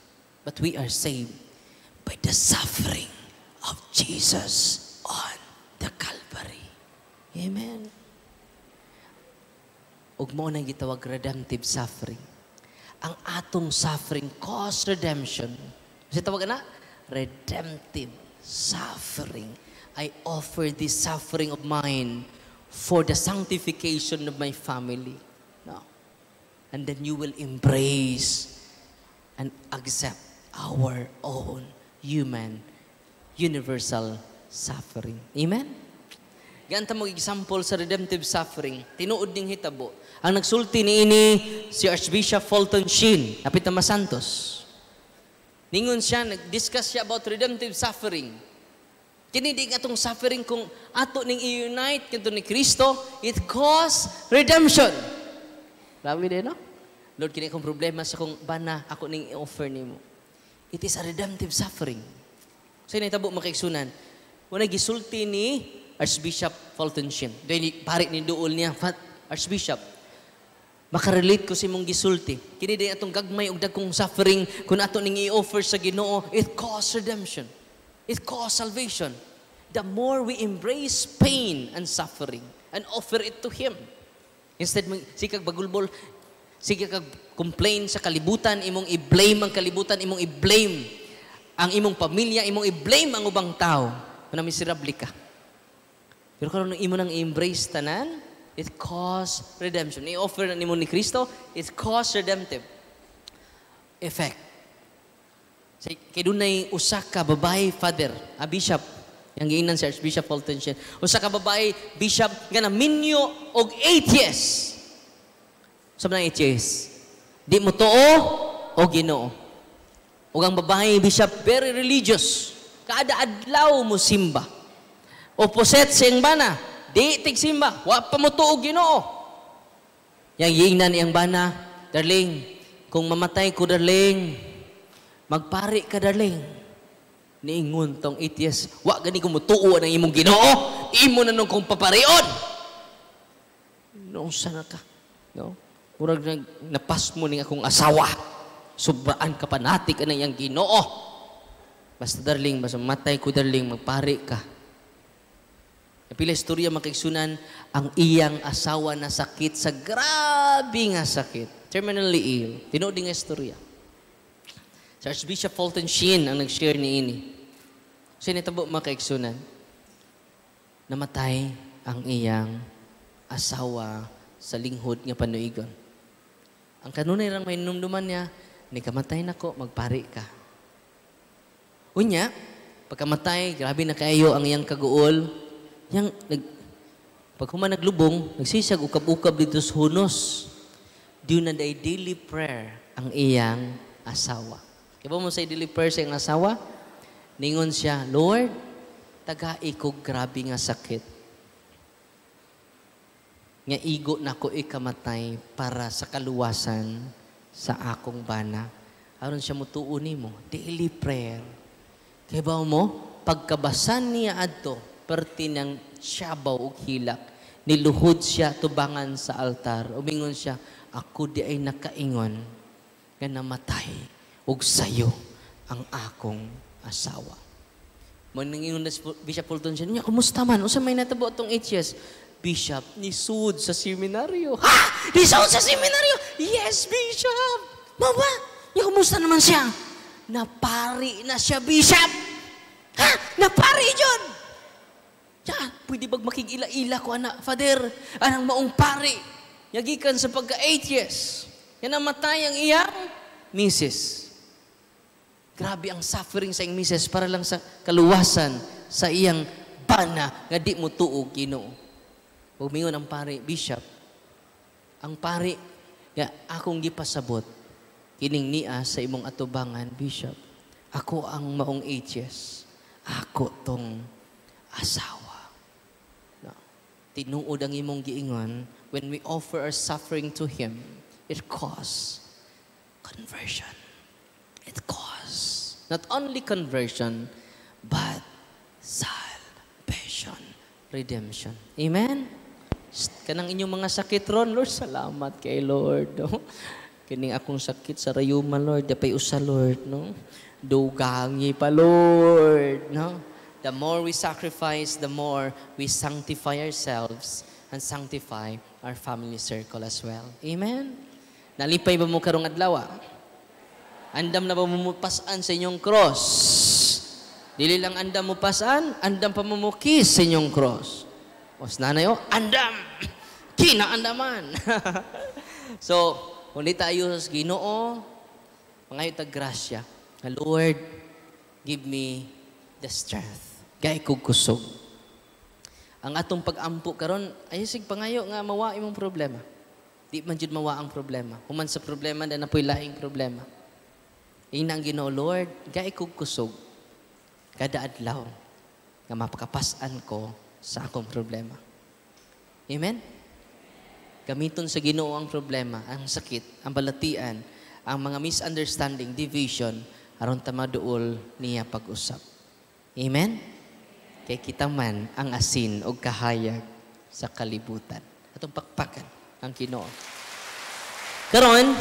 but we are saved by the suffering of Jesus on the Calvary. Amen. Ug mao na gitawag redemptive suffering. Ang atong suffering cause redemption. Kasi tawag na redemptive suffering. I offer this suffering of mine for the sanctification of my family. No. And then you will embrace and accept our own human, universal suffering. Amen? Ganta mo example sa redemptive suffering. Tinuod ning hitabo. Ang nagsulti niini si Archbishop Fulton Sheen, napit na Santos. Ningon siya, nag-discuss siya about redemptive suffering. Kini di atong suffering kung ato ning i-unite kanto ni Kristo, it cause redemption. Grabe din, no? Lord, kini akong problema sa kung bana ako ning i-offer nimo. It is a redemptive suffering. Sa nitabo makaigsunan, wala gisulti ni Archbishop Fulton Sheen. Dahil pari ni duol niya, Archbishop, makarelate ko sa imong gisulti. Kini din atong gagmay og dagkong suffering kung ato ning i-offer sa Ginoo, it cause redemption. It cause salvation. The more we embrace pain and suffering and offer it to Him. Instead, sikag bagulbol, sige kag complain sa kalibutan, imong i-blame ang kalibutan, imong i-blame ang imong pamilya, imong i-blame ang ubang tao. Kung miserable ka. Pero kung imo nang i-embrace tanan, it cause redemption. I-offer na nimo ni Kristo, it cause redemptive effect. Kaya doon ay usa ka babae, father, a bishop, yung giinan si Archbishop Fulton Sheen. Usa ka babae, bishop, nga na minyo og 8 years. Sabi ng 8 years. Di mo too o Ginoo. O ang babae, bishop, very religious. Kada adlaw mo simba. Opposite siyang bana. Di tigsimba. Wa pa mo too o Ginoo. Yang giingnan iyang bana, darling, kung mamatay ko, darling, magpari ka, darling. Niingon tong 8 years. Wa gani ko mo tuo ng imong Ginoo. Imo na nung kong paparion. Noong sana ka. No? Murag napas mo ning akong asawa. Sobraan ka panatik ka na iyang Ginoo. Basta darling, basta matay ko darling, magpari ka. Napila istorya makaigsunan, ang iyang asawa na sakit sa grabe nga sakit. Terminally ill. Tinuod nga istorya. Si Archbishop Fulton Sheen ang nag-share ni ini. So nitabo makaigsunan, namatay ang iyang asawa sa linghod nga panuigon. Ang kanunay rang may numduman niya, ni kamatay na ko, magpari ka. Unya, pagkamatay, grabe na kayo ang iyang kaguol. Pag human naglubong, nagsisag ukab-ukab dito sa hunos. Doon na daily prayer ang iyang asawa. Kaya mo sa daily prayer sa iyang asawa, ningon siya, Lord, tagai ko grabe nga sakit. Nga igo na ko ikamatay para sa kaluwasan sa akong bana. Aron siya mutuon nimo, daily prayer. Kaya ba mo, pagkabasan niya adto, perti ng siyabaw o hilak, niluhod siya tubangan sa altar. Umingon siya, ako di ay nakaingon nga namatay ug sayo ang akong asawa. Mangingon na Bishop Fulton siya, niya, kumusta man? Usa may natabo itong 8 years? Bishop, nisud sa seminaryo. Ha? Nisud sa seminaryo? Yes, Bishop! Mama, niya, kumusta naman siya? Napari na siya, Bishop! Ha? Napari yun! Yan, pwede bag makigila-ila ko, anak, Father, anang maong pari. Yagikan sa pagka 8 years. Yan ang matay ang iyang misis. Grabe ang suffering sa iyang misis para lang sa kaluwasan sa iyang bana nga di mo tuog Ginoo. Umingon ang pari, Bishop, ang pari, nga akong gipasabot, kining niya sa imong atubangan, Bishop, ako ang maong 8 years. Ako tong asawa. No. Tinuod ang imong giingon, when we offer our suffering to Him, it causes conversion. It causes not only conversion, but salvation, redemption. Amen? Kanang inyong mga sakit ron, Lord, salamat kay Lord. No? Kining akong sakit sa rayuma, Lord, dapay usa, Lord. No? Dugangi pa, Lord. No? The more we sacrifice, the more we sanctify ourselves and sanctify our family circle as well. Amen? Nalipay ba mo karong adlaw? Andam na ba mo pasan sa inyong cross? Dili lang andam mo pasan, andam pa mo kiss sa inyong cross. Os nanay, andam! Kinaandaman! So, kung di tayo sa Ginoo, mga tag grasya, Lord, give me the strength. Gay kog kusog. Ang atong pag-ampo karon ay sig pangayo nga mawa imong problema. Di man jud mawa ang problema. Human sa problema na napoy laing problema. Ina ang Ginoo, Lord, gay kog kusog kada adlaw nga mapakapas-an ko sa akong problema. Amen? Gamiton sa Ginoo ang problema, ang sakit, ang balatian, ang mga misunderstanding, division, aron ta maduol niya pag-usap. Amen? Kay kita man ang asin o kahayag sa kalibutan. Atong pakpakan ang Ginoo. Karon,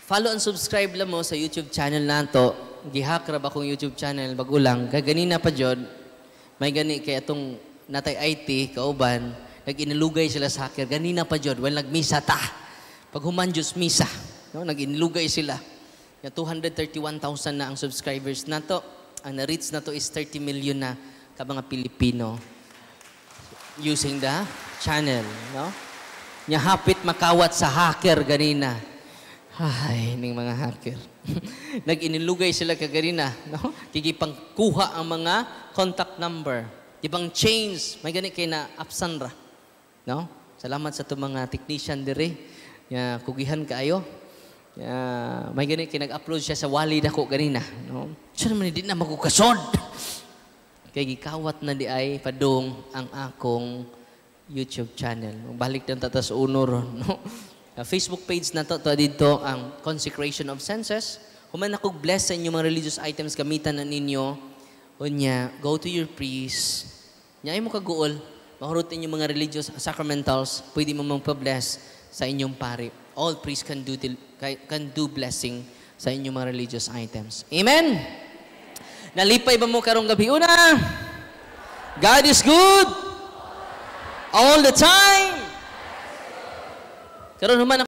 follow and subscribe lang mo sa YouTube channel nato. Gihak ra ba akong YouTube channel bagulang. Kaganina pa jud, may gani kay atong natay IT kauban, nag-inilugay sila sa hacker. Ganina pa jud, well nagmisa ta. Pag human Diyos misa, no, nag-inilugay sila. 231,000 na ang subscribers nato. Ang na-reach na to is 30 million na ka mga Pilipino using the channel, no? Nya hapit makawat sa hacker ganina. Ay, ning mga hacker. Nag-inilugay sila kaganina, no? Kigipang kuha ang mga contact number. Ibang change, may gani kay na absan ra. No? Salamat sa to mga technician dire. Ya kugihan kaayo. May gani kay nag-upload siya sa wali dako ganina, no? Siya naman di na magukasod. Kay gikawat na di ay padung ang akong YouTube channel. Balik lang tatas unor, no? Facebook page na to dito ang Consecration of Senses. Human ako bless sa inyo mga religious items gamitan na ninyo. Unya, go to your priest. Nyay mo kaguol, mahurot ninyo mga religious sacramentals, pwede mo magpa-bless sa inyong pari. All priests can do blessing sa inyong mga religious items. Amen? Nalipay ba mo karong gabi? Una, God is good all the time. Karon human